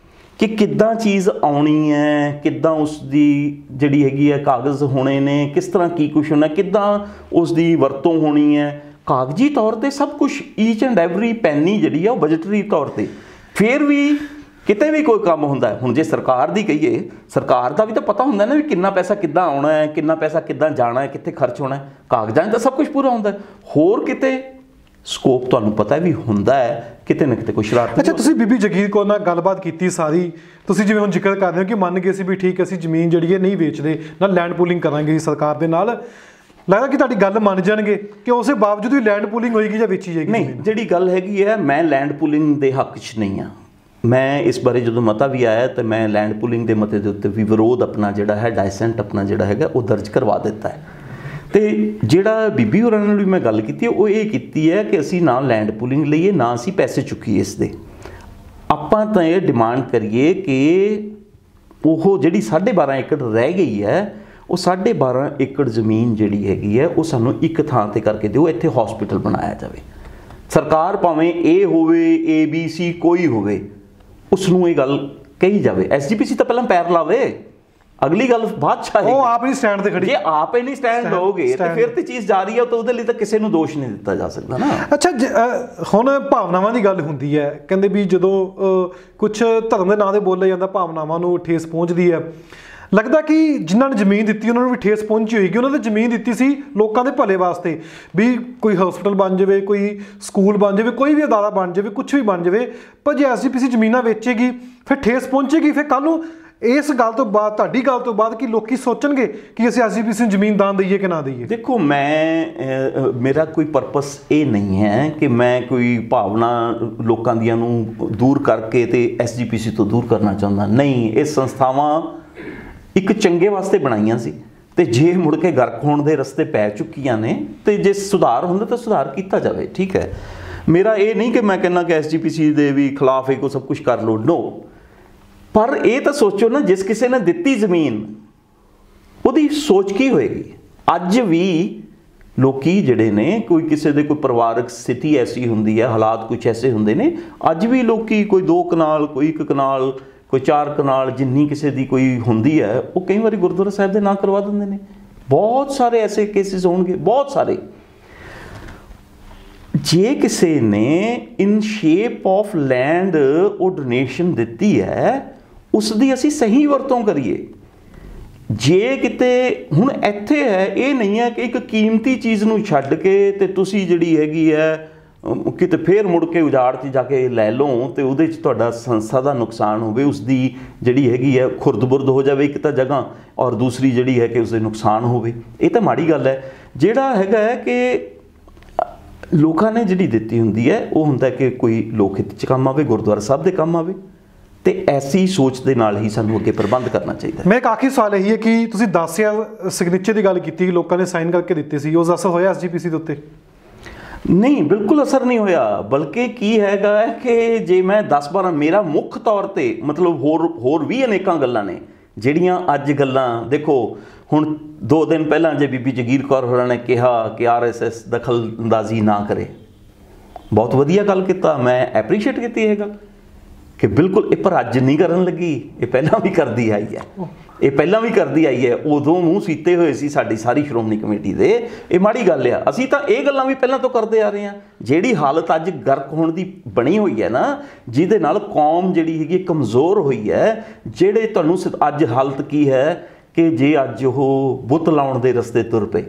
[SPEAKER 2] ਕਿ ਕਿੱਦਾਂ ਚੀਜ਼ ਆਉਣੀ ਹੈ, ਕਿੱਦਾਂ ਉਸ ਦੀ ਜਿਹੜੀ ਹੈਗੀ ਹੈ ਕਾਗਜ਼ ਹੋਣੇ ਨੇ, ਕਿਸ ਤਰ੍ਹਾਂ ਕੀ ਕੁਛ ਹੋਣਾ, ਕਿੱਦਾਂ ਉਸ ਦੀ ਵਰਤੋਂ ਹੋਣੀ ਹੈ, ਕਾਗਜ਼ੀ ਤੌਰ ਤੇ ਸਭ ਕੁਛ, ਈਚ ਐਂਡ ਐਵਰੀ ਪੈਨੀ ਜਿਹੜੀ ਆ ਉਹ ਬਜਟਰੀ ਤੌਰ ਤੇ। ਫਿਰ ਵੀ ਕਿਤੇ ਵੀ ਕੋਈ ਕੰਮ ਹੁੰਦਾ, ਹੁਣ ਜੇ ਸਰਕਾਰ ਦੀ ਕਹੀਏ, ਸਰਕਾਰ ਦਾ ਵੀ ਤਾਂ ਪਤਾ ਹੁੰਦਾ ਨਾ ਵੀ ਕਿੰਨਾ ਪੈਸਾ ਕਿੱਦਾਂ ਆਉਣਾ ਹੈ, ਕਿੰਨਾ ਪੈਸਾ ਕਿੱਦਾਂ ਜਾਣਾ ਹੈ, ਕਿੱਥੇ ਖਰਚ ਹੋਣਾ ਹੈ, ਕਾਗਜ਼ਾਂ 'ਚ ਤਾਂ ਸਭ ਕੁਝ ਪੂਰਾ ਹੁੰਦਾ। ਹੋਰ ਕਿਤੇ ਸਕੋਪ ਤੁਹਾਨੂੰ ਪਤਾ ਵੀ ਹੁੰਦਾ ਹੈ, ਕਿਤੇ ਨਾ ਕਿਤੇ ਕੋਈ ਸ਼ਰਾਰਤ।
[SPEAKER 1] ਅੱਛਾ, ਤੁਸੀਂ ਬੀਬੀ ਜਗੀਰ ਕੌਰ ਨਾਲ ਗੱਲਬਾਤ ਕੀਤੀ ਸਾਰੀ, ਤੁਸੀਂ ਜਿਵੇਂ ਹੁਣ ਜ਼ਿਕਰ ਕਰ ਰਹੇ ਹੋ ਕਿ ਮੰਨ ਗਏ ਸੀ ਵੀ ਠੀਕ ਅਸੀਂ ਜ਼ਮੀਨ ਜਿਹੜੀ ਹੈ ਨਹੀਂ ਵੇਚਦੇ, ਨਾਲ ਲੈਂਡ ਪੂਲਿੰਗ ਕਰਾਂਗੇ ਸਰਕਾਰ ਦੇ ਨਾਲ, ਲੱਗਦਾ ਕਿ ਤੁਹਾਡੀ ਗੱਲ ਮੰਨ ਜਾਣਗੇ ਕਿ ਉਸੇ ਬਾਵਜੂਦ ਵੀ ਲੈਂਡ ਪੂਲਿੰਗ ਹੋਏਗੀ ਜਾਂ ਵੇਚੀ ਜਾਏਗੀ?
[SPEAKER 2] ਨਹੀਂ, ਜਿਹੜੀ ਗੱਲ ਹੈਗੀ ਹੈ, ਮੈਂ ਲੈਂਡ ਪੂਲਿੰਗ ਦੇ ਹੱਕ 'ਚ ਨਹੀਂ ਹਾਂ। ਮੈਂ ਇਸ ਬਾਰੇ ਜਦੋਂ ਮਤਾ ਵੀ ਆਇਆ ਤਾਂ ਮੈਂ ਲੈਂਡ ਪੂਲਿੰਗ ਦੇ ਮਤੇ ਦੇ ਉੱਤੇ ਵੀ ਵਿਰੋਧ ਆਪਣਾ ਜਿਹੜਾ ਹੈ, ਡਾਇਸੈਂਟ ਆਪਣਾ ਜਿਹੜਾ ਹੈਗਾ ਉਹ ਦਰਜ ਕਰਵਾ ਦਿੱਤਾ ਹੈ। ਤੇ ਜਿਹੜਾ ਬੀਬੀ ਹੋਰਾਂ ਨਾਲ ਵੀ ਮੈਂ ਗੱਲ ਕੀਤੀ ਹੈ ਉਹ ਇਹ ਕੀਤੀ ਹੈ ਕਿ ਅਸੀਂ ਨਾ ਲੈਂਡ ਪੂਲਿੰਗ ਲਈਏ, ਨਾ ਅਸੀਂ ਪੈਸੇ ਚੁੱਕੀਏ ਇਸ ਦੇ। ਆਪਾਂ ਤਾਂ ਇਹ ਡਿਮਾਂਡ ਕਰੀਏ ਕਿ ਉਹ ਜਿਹੜੀ 12.5 ਏਕੜ ਰਹਿ ਗਈ ਹੈ ਉਹ 12.5 ਏਕੜ ਜ਼ਮੀਨ ਜਿਹੜੀ ਹੈਗੀ ਹੈ ਉਹ ਸਾਨੂੰ ਇੱਕ ਥਾਂ ਤੇ ਕਰਕੇ ਦਿਓ, ਇੱਥੇ ਹਸਪੀਟਲ ਬਣਾਇਆ ਜਾਵੇ। ਸਰਕਾਰ ਭਾਵੇਂ A ਹੋਵੇ ABC ਕੋਈ ਹੋਵੇ, ਉਸ ਨੂੰ ਇਹ ਗੱਲ ਕਹੀ ਜਾਵੇ। SGPC ਤਾਂ ਪਹਿਲਾਂ ਪੈਰ ਲਾਵੇ, ਅਗਲੀ ਗੱਲ ਬਾਅਦ ਚ ਆਏਗੀ।
[SPEAKER 1] ਉਹ ਆਪ ਹੀ ਸਟੈਂਡ ਤੇ ਖੜੀ।
[SPEAKER 2] ਜੇ ਆਪ ਹੀ ਨਹੀਂ ਸਟੈਂਡ ਲਓਗੇ ਤੇ ਫਿਰ ਤੇ ਚੀਜ਼ ਜਾਰੀ ਹੈ, ਤਾਂ ਉਹਦੇ ਲਈ ਤਾਂ ਕਿਸੇ ਨੂੰ ਦੋਸ਼ ਨਹੀਂ ਦਿੱਤਾ ਜਾ ਸਕਦਾ ਨਾ।
[SPEAKER 1] ਅੱਛਾ, ਹੁਣ ਭਾਵਨਾਵਾਂ ਦੀ ਗੱਲ ਹੁੰਦੀ ਹੈ, ਕਹਿੰਦੇ ਵੀ ਜਦੋਂ ਕੁਝ ਧਰਮ ਦੇ ਨਾਂ ਤੇ ਬੋਲਿਆ ਜਾਂਦਾ, ਭਾਵਨਾਵਾਂ ਨੂੰ ਠੇਸ ਪਹੁੰਚਦੀ ਹੈ। ਲੱਗਦਾ ਕਿ ਜਿਨ੍ਹਾਂ ਨੇ ਜ਼ਮੀਨ ਦਿੱਤੀ ਉਹਨਾਂ ਨੂੰ ਵੀ ਠੇਸ ਪਹੁੰਚੀ ਹੋਏਗੀ। ਉਹਨਾਂ ਨੇ ਜ਼ਮੀਨ ਦਿੱਤੀ ਸੀ ਲੋਕਾਂ ਦੇ ਭਲੇ ਵਾਸਤੇ, ਵੀ ਕੋਈ ਹਸਪਤਾਲ ਬਣ ਜਾਵੇ, ਕੋਈ ਸਕੂਲ ਬਣ ਜਾਵੇ, ਕੋਈ ਵੀ ਅਦਾਰਾ ਬਣ ਜਾਵੇ, ਕੁਝ ਵੀ ਬਣ ਜਾਵੇ। ਪਰ ਜੇ SGPC ਜ਼ਮੀਨਾਂ ਵੇਚੇਗੀ ਫਿਰ ਠੇਸ ਪਹੁੰਚੇਗੀ। ਫਿਰ ਕੱਲ੍ਹ ਨੂੰ ਇਸ ਗੱਲ ਤੋਂ ਬਾਅਦ, ਤੁਹਾਡੀ ਗੱਲ ਤੋਂ ਬਾਅਦ, ਕਿ ਲੋਕੀ ਸੋਚਣਗੇ ਕਿ ਅਸੀਂ SGPC ਨੂੰ ਜ਼ਮੀਨ ਦਾਨ ਦਈਏ ਕਿ ਨਾ ਦਈਏ।
[SPEAKER 2] ਦੇਖੋ, ਮੇਰਾ ਕੋਈ ਪਰਪਸ ਇਹ ਨਹੀਂ ਹੈ ਕਿ ਮੈਂ ਕੋਈ ਭਾਵਨਾ ਲੋਕਾਂ ਦੀਆਂ ਨੂੰ ਦੂਰ ਕਰਕੇ ਤੇ SGPC ਤੋਂ ਦੂਰ ਕਰਨਾ ਚਾਹੁੰਦਾ। ਨਹੀਂ, ਇਹ ਸੰਸਥਾਵਾਂ ਇੱਕ ਚੰਗੇ ਵਾਸਤੇ ਬਣਾਈਆਂ ਸੀ, ਤੇ ਜੇ ਮੁੜ ਕੇ ਗਰਕ ਹੋਣ ਦੇ ਰਸਤੇ ਪੈ ਚੁੱਕੀਆਂ ਨੇ ਤੇ ਜੇ ਸੁਧਾਰ ਹੁੰਦਾ ਤਾਂ ਸੁਧਾਰ ਕੀਤਾ ਜਾਵੇ। ਠੀਕ ਹੈ, ਮੇਰਾ ਇਹ ਨਹੀਂ ਕਿ ਮੈਂ ਕਹਿੰਦਾ ਕਿ SGPC ਦੇ ਵੀ ਖਿਲਾਫ ਕੋ ਸਭ ਕੁਝ ਕਰ ਲਓ, ਨੋ। ਪਰ ਇਹ ਤਾਂ ਸੋਚੋ ਨਾ, ਜਿਸ ਕਿਸੇ ਨੇ ਦਿੱਤੀ ਜ਼ਮੀਨ, ਉਹਦੀ ਸੋਚ ਕੀ ਹੋਏਗੀ। ਅੱਜ ਵੀ ਲੋਕੀ ਜਿਹੜੇ ਨੇ, ਕੋਈ ਕਿਸੇ ਦੇ ਕੋਈ ਪਰਿਵਾਰਕ ਸਥਿਤੀ ਐਸੀ ਹੁੰਦੀ ਹੈ, ਹਾਲਾਤ ਕੁਝ ਐਸੇ ਹੁੰਦੇ ਨੇ, ਅੱਜ ਵੀ ਲੋਕੀ ਕੋਈ 2 ਕਨਾਲ, ਕੋਈ 1 ਕਨਾਲ, ਕੋਈ 4 ਕਨਾਲ, ਜਿੰਨੀ ਕਿਸੇ ਦੀ ਕੋਈ ਹੁੰਦੀ ਹੈ, ਉਹ ਕਈ ਵਾਰੀ ਗੁਰਦੁਆਰਾ ਸਾਹਿਬ ਦੇ ਨਾਂ ਕਰਵਾ ਦਿੰਦੇ ਨੇ। ਬਹੁਤ ਸਾਰੇ ਐਸੇ ਕੇਸਿਸ ਹੋਣਗੇ, ਬਹੁਤ ਸਾਰੇ। ਜੇ ਕਿਸੇ ਨੇ ਇਨ ਸ਼ੇਪ ਆਫ ਲੈਂਡ ਉਹ ਡੋਨੇਸ਼ਨ ਦਿੱਤੀ ਹੈ, ਉਸ ਦੀ ਅਸੀਂ ਸਹੀ ਵਰਤੋਂ ਕਰੀਏ। ਜੇ ਕਿਤੇ ਹੁਣ ਇੱਥੇ ਹੈ, ਇਹ ਨਹੀਂ ਹੈ ਕਿ ਇੱਕ ਕੀਮਤੀ ਚੀਜ਼ ਨੂੰ ਛੱਡ ਕੇ ਤੇ ਤੁਸੀਂ ਜਿਹੜੀ ਹੈਗੀ ਹੈ ਕਿਤੇ ਫੇਰ ਮੁੜ ਕੇ ਉਜਾੜ 'ਚ ਜਾ ਕੇ ਲੈ ਲਓ ਤੇ ਉਹਦੇ 'ਚ ਤੁਹਾਡਾ ਸੰਸਥਾ ਦਾ ਨੁਕਸਾਨ ਹੋਵੇ, ਉਸਦੀ ਜਿਹੜੀ ਹੈਗੀ ਹੈ ਖੁਰਦ-ਬੁਰਦ ਹੋ ਜਾਵੇ ਇੱਕ ਤਾਂ ਜਗ੍ਹਾ, ਔਰ ਦੂਸਰੀ ਜਿਹੜੀ ਹੈ ਕਿ ਉਸਦੇ ਨੁਕਸਾਨ ਹੋਵੇ। ਇਹ ਤਾਂ ਮਾੜੀ ਗੱਲ ਹੈ। ਜਿਹੜਾ ਹੈਗਾ ਹੈ ਕਿ ਲੋਕਾਂ ਨੇ ਜਿਹੜੀ ਦਿੱਤੀ ਹੁੰਦੀ ਹੈ, ਉਹ ਹੁੰਦਾ ਕਿ ਕੋਈ ਲੋਕ ਹਿੱਤ 'ਚ ਕੰਮ ਆਵੇ, ਗੁਰਦੁਆਰਾ ਸਾਹਿਬ ਦੇ ਕੰਮ ਆਵੇ, ਤੇ ਐਸੀ ਸੋਚ ਦੇ ਨਾਲ ਹੀ ਸਾਨੂੰ ਅੱਗੇ ਪ੍ਰਬੰਧ ਕਰਨਾ ਚਾਹੀਦਾ।
[SPEAKER 1] ਮੈਂ ਇੱਕ ਆਖਰੀ ਸਵਾਲ ਇਹੀ ਹੈ ਕਿ ਤੁਸੀਂ 10,000 ਸਿਗਨੇਚਰ ਦੀ ਗੱਲ ਕੀਤੀ, ਲੋਕਾਂ ਨੇ ਸਾਈਨ ਕਰਕੇ ਦਿੱਤੇ ਸੀ, ਉਸ ਦਾ ਅਸਰ ਹੋਇਆ SGPC ਦੇ ਉੱਤੇ?
[SPEAKER 2] ਨਹੀਂ, ਬਿਲਕੁਲ ਅਸਰ ਨਹੀਂ ਹੋਇਆ। ਬਲਕਿ ਕੀ ਹੈਗਾ ਹੈ ਕਿ ਜੇ ਮੈਂ 10-12, ਮੇਰਾ ਮੁੱਖ ਤੌਰ ਤੇ ਮਤਲਬ ਹੋਰ ਵੀ ਅਨੇਕਾਂ ਗੱਲਾਂ ਨੇ ਜਿਹੜੀਆਂ ਅੱਜ ਗੱਲਾਂ ਦੇਖੋ। ਹੁਣ 2 ਦਿਨ ਪਹਿਲਾਂ ਜੇ ਬੀਬੀ ਜਗੀਰ ਕੌਰ ਹੋਰਾਂ ਨੇ ਕਿਹਾ ਕਿ RSS ਦਖਲਅੰਦਾਜ਼ੀ ਨਾ ਕਰੇ, ਬਹੁਤ ਵਧੀਆ ਗੱਲ ਕੀਤਾ, ਮੈਂ ਐਪਰੀਸ਼ੀਏਟ ਕੀਤੀ ਇਹ ਗੱਲ ਕਿ ਬਿਲਕੁਲ ਇਹ ਪਰ ਅੱਜ ਨਹੀਂ ਕਰਨ ਲੱਗੀ, ਇਹ ਪਹਿਲਾਂ ਵੀ ਕਰਦੀ ਆਈ ਹੈ, ਇਹ ਪਹਿਲਾਂ ਵੀ ਕਰਦੀ ਆਈ ਹੈ। ਉਦੋਂ ਮੂੰਹ ਸੀਤੇ ਹੋਏ ਸੀ ਸਾਡੀ ਸਾਰੀ ਸ਼੍ਰੋਮਣੀ ਕਮੇਟੀ ਦੇ। ਇਹ ਮਾੜੀ ਗੱਲ ਆ। ਅਸੀਂ ਤਾਂ ਇਹ ਗੱਲਾਂ ਵੀ ਪਹਿਲਾਂ ਤੋਂ ਕਰਦੇ ਆ ਰਹੇ ਹਾਂ। ਜਿਹੜੀ ਹਾਲਤ ਅੱਜ ਗਰਕ ਹੋਣ ਦੀ ਬਣੀ ਹੋਈ ਹੈ ਨਾ, ਜਿਹਦੇ ਨਾਲ ਕੌਮ ਜਿਹੜੀ ਹੈਗੀ ਕਮਜ਼ੋਰ ਹੋਈ ਹੈ, ਜਿਹੜੇ ਤੁਹਾਨੂੰ ਅੱਜ ਹਾਲਤ ਕੀ ਹੈ ਕਿ ਜੇ ਅੱਜ ਉਹ ਬੁੱਤ ਲਾਉਣ ਦੇ ਰਸਤੇ ਤੁਰ ਪਏ,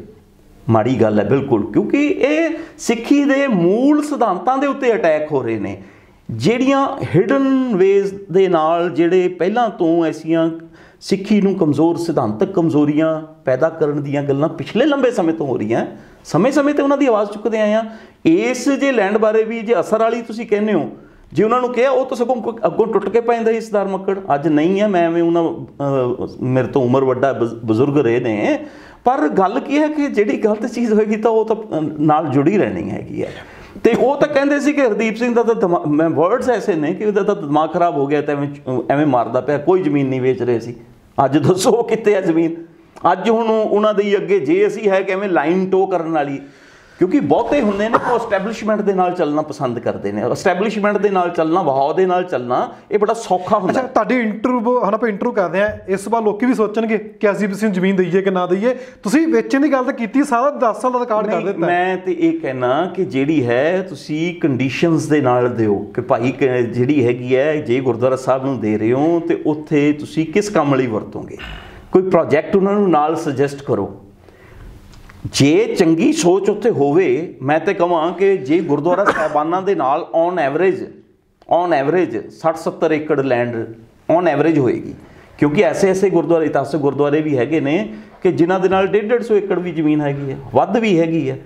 [SPEAKER 2] ਮਾੜੀ ਗੱਲ ਹੈ ਬਿਲਕੁਲ। ਕਿਉਂਕਿ ਇਹ ਸਿੱਖੀ ਦੇ ਮੂਲ ਸਿਧਾਂਤਾਂ ਦੇ ਉੱਤੇ ਅਟੈਕ ਹੋ ਰਹੇ ਨੇ। ਜਿਹੜੀਆਂ ਹਿਡਨ ਵੇਜ਼ ਦੇ ਨਾਲ ਜਿਹੜੇ ਪਹਿਲਾਂ ਤੋਂ ਐਸੀਆਂ ਸਿੱਖੀ ਨੂੰ ਕਮਜ਼ੋਰ, ਸਿਧਾਂਤਕ ਕਮਜ਼ੋਰੀਆਂ ਪੈਦਾ ਕਰਨ ਦੀਆਂ ਗੱਲਾਂ ਪਿਛਲੇ ਲੰਬੇ ਸਮੇਂ ਤੋਂ ਹੋ ਰਹੀਆਂ, ਸਮੇਂ-ਸਮੇਂ ਤੇ ਉਹਨਾਂ ਦੀ ਆਵਾਜ਼ ਚੁੱਕਦੇ ਆਏ ਆ। ਇਸ ਜੇ ਲੈਂਡ ਬਾਰੇ ਵੀ ਜੇ ਅਸਰ ਵਾਲੀ ਤੁਸੀਂ ਕਹਿੰਦੇ ਹੋ, ਜੇ ਉਹਨਾਂ ਨੂੰ ਕਿਹਾ, ਉਹ ਤਾਂ ਸਗੋਂ ਅੱਗੋਂ ਟੁੱਟ ਕੇ ਪੈਂਦਾ ਸੀ ਸਰਦਾਰ ਮੱਕੜ। ਅੱਜ ਨਹੀਂ ਹੈ, ਮੈਂ ਐਵੇਂ ਉਹਨਾਂ, ਮੇਰੇ ਤੋਂ ਉਮਰ ਵੱਡਾ ਬਜ਼ੁਰਗ ਰਹੇ ਨੇ, ਪਰ ਗੱਲ ਕੀ ਹੈ ਕਿ ਜਿਹੜੀ ਗਲਤ ਚੀਜ਼ ਹੋਏਗੀ ਤਾਂ ਉਹ ਤਾਂ ਨਾਲ ਜੁੜੀ ਰਹਿਣੀ ਹੈਗੀ ਹੈ। ਤੇ ਉਹ ਤਾਂ ਕਹਿੰਦੇ ਸੀ ਕਿ ਹਰਦੀਪ ਸਿੰਘ ਦਾ ਤਾਂ ਮੈਂ ਵਰਡਸ ਐਸੇ ਨੇ ਕਿ ਉਹਦਾ ਤਾਂ ਦਿਮਾਗ ਖਰਾਬ ਹੋ ਗਿਆ, ਤਾਂ ਐਵੇਂ ਮਾਰਦਾ ਪਿਆ, ਕੋਈ ਜ਼ਮੀਨ ਨਹੀਂ ਵੇਚ ਰਹੇ ਸੀ। ਅੱਜ ਦੱਸੋ ਕਿੱਥੇ ਹੈ ਜ਼ਮੀਨ? ਅੱਜ ਹੁਣ ਉਹਨਾਂ ਦੇ ਅੱਗੇ ਜੇ ਅਸੀਂ ਹੈ ਕਿ ਐਵੇਂ ਲਾਈਨ ਟੋ ਕਰਨ ਵਾਲੀ, ਕਿਉਂਕਿ ਬਹੁਤੇ ਹੁੰਦੇ ਨੇ ਉਹ ਐਸਟੈਬਲਿਸ਼ਮੈਂਟ ਦੇ ਨਾਲ ਚੱਲਣਾ ਪਸੰਦ ਕਰਦੇ ਨੇ। ਐਸਟੈਬਲਿਸ਼ਮੈਂਟ ਦੇ ਨਾਲ ਚੱਲਣਾ, ਵਹਾਅ ਦੇ ਨਾਲ ਚੱਲਣਾ, ਇਹ ਬੜਾ ਸੌਖਾ ਹੁੰਦਾ।
[SPEAKER 1] ਅੱਛਾ, ਤੁਹਾਡੀ ਇੰਟਰਵਿਊ ਹੁਣ ਆਪਾਂ ਇੰਟਰਵਿਊ ਕਰਦੇ ਹਾਂ, ਇਸ ਵਾਰ ਲੋਕੀ ਵੀ ਸੋਚਣਗੇ ਕਿ SGPC ਨੂੰ ਜ਼ਮੀਨ ਦਈਏ ਕਿ ਨਾ ਦਈਏ। ਤੁਸੀਂ ਵੇਚਣ ਦੀ ਗੱਲ ਤਾਂ ਕੀਤੀ, ਸਾਰਾ 10 ਸਾਲ ਦਾ ਰਿਕਾਰਡ ਕਰ ਦਿੱਤਾ।
[SPEAKER 2] ਮੈਂ ਤੇ ਇਹ ਕਹਿਣਾ ਕਿ ਜਿਹੜੀ ਹੈ ਤੁਸੀਂ ਕੰਡੀਸ਼ਨਸ ਦੇ ਨਾਲ ਦਿਓ ਕਿ ਭਾਈ ਜਿਹੜੀ ਹੈਗੀ ਹੈ, ਜੇ ਗੁਰਦੁਆਰਾ ਸਾਹਿਬ ਨੂੰ ਦੇ ਰਹੇ ਹੋ ਤੇ ਉੱਥੇ ਤੁਸੀਂ ਕਿਸ ਕੰਮ ਲਈ ਵਰਤੋਗੇ, ਕੋਈ ਪ੍ਰੋਜੈਕਟ ਉਹਨਾਂ ਨੂੰ ਨਾਲ ਸੁਜੈਸਟ ਕਰੋ। ਜੇ ਚੰਗੀ ਸੋਚ ਉੱਥੇ ਹੋਵੇ, ਮੈਂ ਤਾਂ ਕਹਾਂ ਕਿ ਜੇ ਗੁਰਦੁਆਰਾ ਸਾਹਿਬਾਨਾਂ ਦੇ ਨਾਲ ਔਨ ਐਵਰੇਜ 60-70 ਏਕੜ ਲੈਂਡ ਔਨ ਐਵਰੇਜ ਹੋਏਗੀ, ਕਿਉਂਕਿ ਐਸੇ ਗੁਰਦੁਆਰੇ, ਇਤਿਹਾਸਕ ਗੁਰਦੁਆਰੇ ਵੀ ਹੈਗੇ ਨੇ ਕਿ ਜਿਨ੍ਹਾਂ ਦੇ ਨਾਲ 150-150 ਏਕੜ ਵੀ ਜ਼ਮੀਨ ਹੈਗੀ ਹੈ, ਵੱਧ ਵੀ ਹੈਗੀ ਹੈ।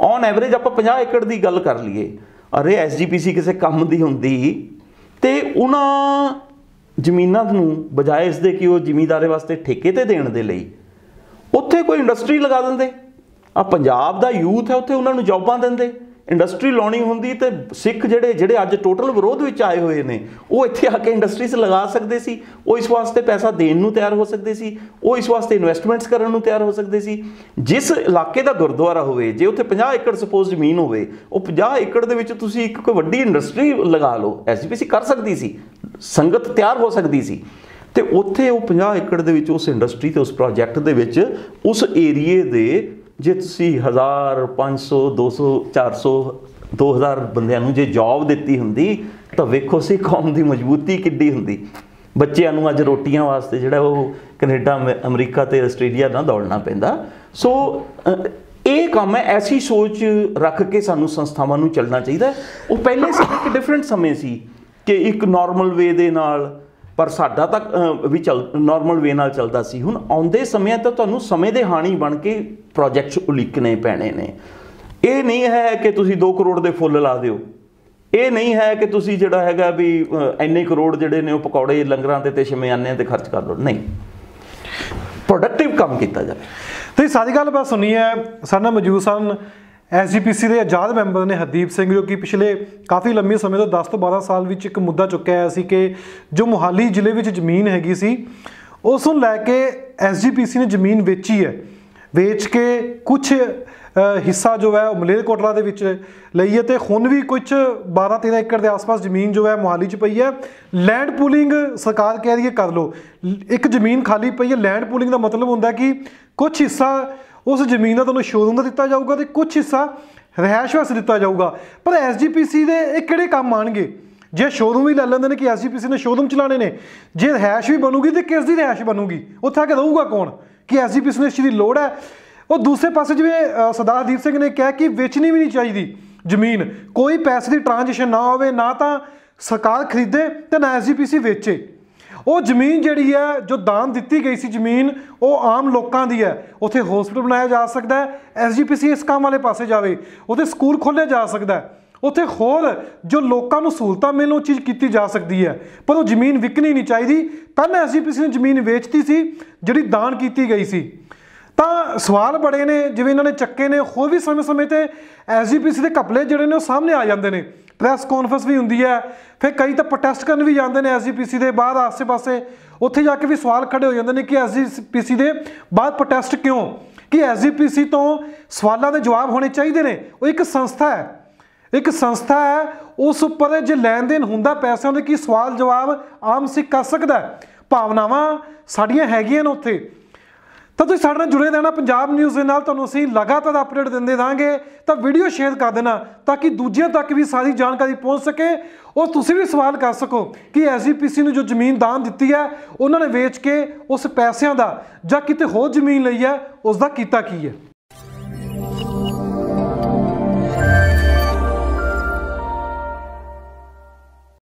[SPEAKER 2] ਔਨ ਐਵਰੇਜ ਆਪਾਂ 50 ਏਕੜ ਦੀ ਗੱਲ ਕਰ ਲਈਏ, ਅਰੇ SGPC ਕਿਸੇ ਕੰਮ ਦੀ ਹੁੰਦੀ ਤੇ ਉਹਨਾਂ ਜ਼ਮੀਨਾਂ ਨੂੰ ਬਜਾਏ ਇਸ ਦੇ ਕਿ ਉਹ ਜ਼ਿਮੀਂਦਾਰੇ ਵਾਸਤੇ ਠੇਕੇ ਤੇ ਦੇਣ ਦੇ ਲਈ ਉੱਥੇ ਕੋਈ ਇੰਡਸਟਰੀ ਲਗਾ ਦਿੰਦੇ। ਆ ਪੰਜਾਬ ਦਾ ਯੂਥ ਹੈ, ਉੱਥੇ ਉਹਨਾਂ ਨੂੰ ਜੌਬਾਂ ਦਿੰਦੇ। ਇੰਡਸਟਰੀ ਲਾਉਣੀ ਹੁੰਦੀ ਤੇ ਸਿੱਖ ਜਿਹੜੇ ਅੱਜ ਟੋਟਲ ਵਿਰੋਧ ਵਿੱਚ ਆਏ ਹੋਏ ਨੇ ਉਹ ਇੱਥੇ ਆ ਕੇ ਇੰਡਸਟਰੀਜ਼ ਲਗਾ ਸਕਦੇ ਸੀ, ਉਹ ਇਸ ਵਾਸਤੇ ਪੈਸਾ ਦੇਣ ਨੂੰ ਤਿਆਰ ਹੋ ਸਕਦੇ ਸੀ, ਉਹ ਇਸ ਵਾਸਤੇ ਇਨਵੈਸਟਮੈਂਟਸ ਕਰਨ ਨੂੰ ਤਿਆਰ ਹੋ ਸਕਦੇ ਸੀ। ਜਿਸ ਇਲਾਕੇ ਦਾ ਗੁਰਦੁਆਰਾ ਹੋਵੇ, ਜੇ ਉੱਥੇ 50 ਏਕੜ ਸਪੋਜ਼ ਜ਼ਮੀਨ ਹੋਵੇ, ਉਹ 50 ਏਕੜ ਦੇ ਵਿੱਚ ਤੁਸੀਂ ਇੱਕ ਕੋਈ ਵੱਡੀ ਇੰਡਸਟਰੀ ਲਗਾ ਲਓ, ਐਸਜੀਪੀਸੀ ਕਰ ਸਕਦੀ ਸੀ, ਸੰਗਤ ਤਿਆਰ ਹੋ ਸਕਦੀ ਸੀ। ਤੇ ਉੱਥੇ ਉਹ 50 ਏਕੜ ਦੇ ਵਿੱਚ ਉਸ ਇੰਡਸਟਰੀ ਤੇ ਉਸ ਪ੍ਰੋਜੈਕਟ ਦੇ ਵਿੱਚ ਉਸ ਏਰੀਏ ਦੇ ਜੇ ਤੁਸੀਂ 1000 500 200 400 2000 ਬੰਦਿਆਂ ਨੂੰ ਜੇ ਜੌਬ ਦਿੱਤੀ ਹੁੰਦੀ ਤਾਂ ਵੇਖੋ ਸੀ ਕੌਮ ਦੀ ਮਜ਼ਬੂਤੀ ਕਿੱਡੀ ਹੁੰਦੀ। ਬੱਚਿਆਂ ਨੂੰ ਅੱਜ ਰੋਟੀਆਂ ਵਾਸਤੇ ਜਿਹੜਾ ਉਹ ਕੈਨੇਡਾ ਅਮਰੀਕਾ ਤੇ ਆਸਟ੍ਰੇਲੀਆ ਨਾਲ ਦੌੜਨਾ ਪੈਂਦਾ। ਸੋ ਇਹ ਕੰਮ ਹੈ, ਐਸੀ ਸੋਚ ਰੱਖ ਕੇ ਸਾਨੂੰ ਸੰਸਥਾਵਾਂ ਨੂੰ ਚੱਲਣਾ ਚਾਹੀਦਾ। ਉਹ ਪਹਿਲੇ ਸਮੇਂ ਇੱਕ ਡਿਫਰੈਂਟ ਸਮੇਂ ਸੀ ਕਿ ਇੱਕ ਨੋਰਮਲ ਵੇ ਦੇ ਨਾਲ, ਪਰ ਸਾਡਾ ਤਾਂ ਵੀ ਨੋਰਮਲ ਵੇ ਨਾਲ ਚੱਲਦਾ ਸੀ। ਹੁਣ ਆਉਂਦੇ ਸਮਿਆਂ ਤਾਂ ਤੁਹਾਨੂੰ ਸਮੇਂ ਦੇ ਹਾਣੀ ਬਣ ਕੇ ਪ੍ਰੋਜੈਕਟਸ ਉਲੀਕਣੇ ਪੈਣੇ ਨੇ। ਇਹ ਨਹੀਂ ਹੈ ਕਿ ਤੁਸੀਂ 2 ਕਰੋੜ ਦੇ ਫੁੱਲ ਲਾ ਦਿਓ, ਇਹ ਨਹੀਂ ਹੈ ਕਿ ਤੁਸੀਂ ਜਿਹੜਾ ਹੈਗਾ ਵੀ ਇੰਨੇ ਕਰੋੜ ਜਿਹੜੇ ਨੇ ਉਹ ਪਕੌੜੇ ਲੰਗਰਾਂ ਤੇ ਸ਼ਮਿਆਨਿਆਂ ਤੇ ਖਰਚ ਕਰ ਲਓ। ਨਹੀਂ, ਪ੍ਰੋਡਕਟਿਵ ਕੰਮ ਕੀਤਾ ਜਾਵੇ।
[SPEAKER 1] ਤੇ ਸਾਰੀ ਗੱਲ ਬਸ ਸੁਣੀ ਹੈ। ਸਾਡੇ ਨਾਲ ਮੌਜੂਦ ਸਨ ਐਸਜੀਪੀਸੀ ਦੇ ਆਜ਼ਾਦ ਮੈਂਬਰ ਨੇ ਹਰਦੀਪ ਸਿੰਘ, ਜੋ ਕਿ ਪਿਛਲੇ ਕਾਫੀ ਲੰਮੇ ਸਮੇਂ ਤੋਂ 10 ਤੋਂ 12 ਸਾਲ ਵਿੱਚ ਇੱਕ ਮੁੱਦਾ ਚੁੱਕਿਆ ਹੋਇਆ ਸੀ ਕਿ ਜੋ ਮੋਹਾਲੀ ਜ਼ਿਲ੍ਹੇ ਵਿੱਚ ਜ਼ਮੀਨ ਹੈਗੀ ਸੀ ਉਸ ਨੂੰ ਲੈ ਕੇ ਐਸਜੀਪੀਸੀ ਨੇ ਜ਼ਮੀਨ ਵੇਚੀ ਹੈ। ਵੇਚ ਕੇ ਕੁਝ ਹਿੱਸਾ ਜੋ ਹੈ ਉਹ ਮਲੇਰਕੋਟਲਾ ਦੇ ਵਿੱਚ ਲਈ ਹੈ ਤੇ ਹੁਣ ਵੀ ਕੁਝ 12-13 ਏਕੜ ਦੇ ਆਸ-ਪਾਸ ਜ਼ਮੀਨ ਜੋ ਹੈ ਮੋਹਾਲੀ 'ਚ ਪਈ ਹੈ। ਲੈਂਡ ਪੂਲਿੰਗ ਸਰਕਾਰ ਕਹਿ ਰਹੀ ਹੈ ਕਰ ਲਓ। ਇੱਕ ਜ਼ਮੀਨ ਖਾਲੀ ਪਈ ਹੈ, ਲੈਂਡ ਪੂਲਿੰਗ ਦਾ ਮਤਲਬ ਹੁੰਦਾ ਕਿ ਕੁਝ ਹਿੱਸਾ ਉਸ ਜ਼ਮੀਨ ਦਾ ਤੁਹਾਨੂੰ ਸ਼ੋਰੂਮ ਦਾ ਦਿੱਤਾ ਜਾਊਗਾ ਤੇ ਕੁਝ ਹਿੱਸਾ ਰਿਹਾਇਸ਼ ਵਾਸਤੇ ਦਿੱਤਾ ਜਾਊਗਾ। ਪਰ ਐਸਜੀਪੀਸੀ ਦੇ ਇਹ ਕਿਹੜੇ ਕੰਮ ਆਉਣਗੇ? ਜੇ ਸ਼ੋਰੂਮ ਵੀ ਲੈ ਲੈਂਦੇ ਨੇ ਕਿ ਐਸਜੀਪੀਸੀ ਨੇ ਸ਼ੋਰੂਮ ਚਲਾਣੇ ਨੇ, ਜੇ ਰਿਹਾਇਸ਼ ਵੀ ਬਣੂਗੀ ਤੇ ਕਿਸ ਦੀ ਰਿਹਾਇਸ਼ ਬਣੂਗੀ? ਉੱਥੇ ਆ ਕੇ ਰਹੂਗਾ ਕੌਣ? ਕਿ ਐਸਜੀਪੀਸੀ ਨੂੰ ਇਸ ਚੀਜ਼ ਦੀ ਲੋੜ ਹੈ। ਉਹ ਦੂਸਰੇ ਪਾਸੇ ਜਿਵੇਂ ਸਰਦਾਰ ਹਰਦੀਪ ਸਿੰਘ ਨੇ ਕਿਹਾ ਕਿ ਵੇਚਣੀ ਵੀ ਨਹੀਂ ਚਾਹੀਦੀ ਜ਼ਮੀਨ, ਕੋਈ ਪੈਸੇ ਦੀ ਟ੍ਰਾਂਜੈਕਸ਼ਨ ਨਾ ਹੋਵੇ, ਨਾ ਤਾਂ ਸਰਕਾਰ ਖਰੀਦੇ ਤੇ ਨਾ ਐਸਜੀਪੀਸੀ ਵੇਚੇ। ਉਹ ਜ਼ਮੀਨ ਜਿਹੜੀ ਹੈ ਜੋ ਦਾਨ ਦਿੱਤੀ ਗਈ ਸੀ ਜ਼ਮੀਨ, ਉਹ ਆਮ ਲੋਕਾਂ ਦੀ ਹੈ। ਉੱਥੇ ਹਸਪੀਟਲ ਬਣਾਇਆ ਜਾ ਸਕਦਾ ਹੈ, ਐਸਜੀਪੀਸੀ ਇਸ ਕੰਮ ਵਾਲੇ ਪਾਸੇ ਜਾਵੇ। ਉੱਥੇ ਸਕੂਲ ਖੋਲ੍ਹਿਆ ਜਾ ਸਕਦਾ ਹੈ, ਉੱਥੇ ਹੋਰ ਜੋ ਲੋਕਾਂ ਨੂੰ ਸਹੂਲਤਾਂ ਮਿਲਣ ਉਹ ਚੀਜ਼ ਕੀਤੀ ਜਾ ਸਕਦੀ ਹੈ। ਪਰ ਉਹ ਜ਼ਮੀਨ ਵਿਕਣੀ ਨਹੀਂ ਚਾਹੀਦੀ। ਕੱਲ੍ਹ ਐਸਜੀਪੀਸੀ ਨੇ ਜ਼ਮੀਨ ਵੇਚਤੀ ਸੀ ਜਿਹੜੀ ਦਾਨ ਕੀਤੀ ਗਈ ਸੀ। ਤਾਂ ਸਵਾਲ ਬੜੇ ਨੇ ਜਿਵੇਂ ਇਹਨਾਂ ਨੇ ਚੱਕੇ ਨੇ। ਹੋਰ ਵੀ ਸਮੇਂ-ਸਮੇਂ ਤੇ ਐਸਜੀਪੀਸੀ ਦੇ ਘਪਲੇ ਜਿਹੜੇ ਨੇ ਉਹ ਸਾਹਮਣੇ ਆ ਜਾਂਦੇ ਨੇ। ਪ੍ਰੈਸ ਕਾਨਫਰੰਸ ਵੀ ਹੁੰਦੀ ਹੈ, ਫਿਰ ਕਈ ਤਾਂ ਪ੍ਰੋਟੈਸਟ ਕਰਨ ਵੀ ਜਾਂਦੇ ਨੇ ਐਸਜੀਪੀਸੀ ਦੇ ਬਾਹਰ ਆਸੇ-ਪਾਸੇ। ਉੱਥੇ ਜਾ ਕੇ ਵੀ ਸਵਾਲ ਖੜੇ ਹੋ ਜਾਂਦੇ ਨੇ ਕਿ ਐਸਜੀਪੀਸੀ ਦੇ ਬਾਹਰ ਪ੍ਰੋਟੈਸਟ ਕਿਉਂ? ਕਿ ਐਸਜੀਪੀਸੀ ਤੋਂ ਸਵਾਲਾਂ ਦੇ ਜਵਾਬ ਹੋਣੇ ਚਾਹੀਦੇ ਨੇ। ਉਹ ਇੱਕ ਸੰਸਥਾ ਹੈ, ਇੱਕ ਸੰਸਥਾ ਹੈ। ਉਸ ਉੱਪਰ ਜੇ ਲੈਣ ਦੇਣ ਹੁੰਦਾ ਪੈਸਿਆਂ ਦੇ, ਕੀ ਸਵਾਲ ਜਵਾਬ ਆਮ ਸਿੱਖ ਕਰ ਸਕਦਾ? ਭਾਵਨਾਵਾਂ ਸਾਡੀਆਂ ਹੈਗੀਆਂ ਨੇ ਉੱਥੇ। ਤਾਂ ਤੁਸੀਂ ਸਾਡੇ ਨਾਲ ਜੁੜੇ ਰਹਿਣਾ ਪੰਜਾਬ ਨਿਊਜ਼ ਦੇ ਨਾਲ। ਤੁਹਾਨੂੰ ਅਸੀਂ ਲਗਾਤਾਰ ਅਪਡੇਟ ਦਿੰਦੇ ਰਹਾਂਗੇ। ਤਾਂ ਵੀਡੀਓ ਸ਼ੇਅਰ ਕਰ ਦੇਣਾ ਤਾਂ ਕਿ ਦੂਜਿਆਂ ਤੱਕ ਵੀ ਸਾਰੀ ਜਾਣਕਾਰੀ ਪਹੁੰਚ ਸਕੇ ਔਰ ਤੁਸੀਂ ਵੀ ਸਵਾਲ ਕਰ ਸਕੋ ਕਿ ਐਸਜੀਪੀਸੀ ਨੂੰ ਜੋ ਜ਼ਮੀਨ ਦਾਨ ਦਿੱਤੀ ਹੈ ਉਹਨਾਂ ਨੇ ਵੇਚ ਕੇ ਉਸ ਪੈਸਿਆਂ ਦਾ ਜਾਂ ਕਿਤੇ ਹੋਰ ਜ਼ਮੀਨ ਲਈ ਹੈ ਉਸ ਦਾ ਕੀਤਾ ਕੀ ਹੈ।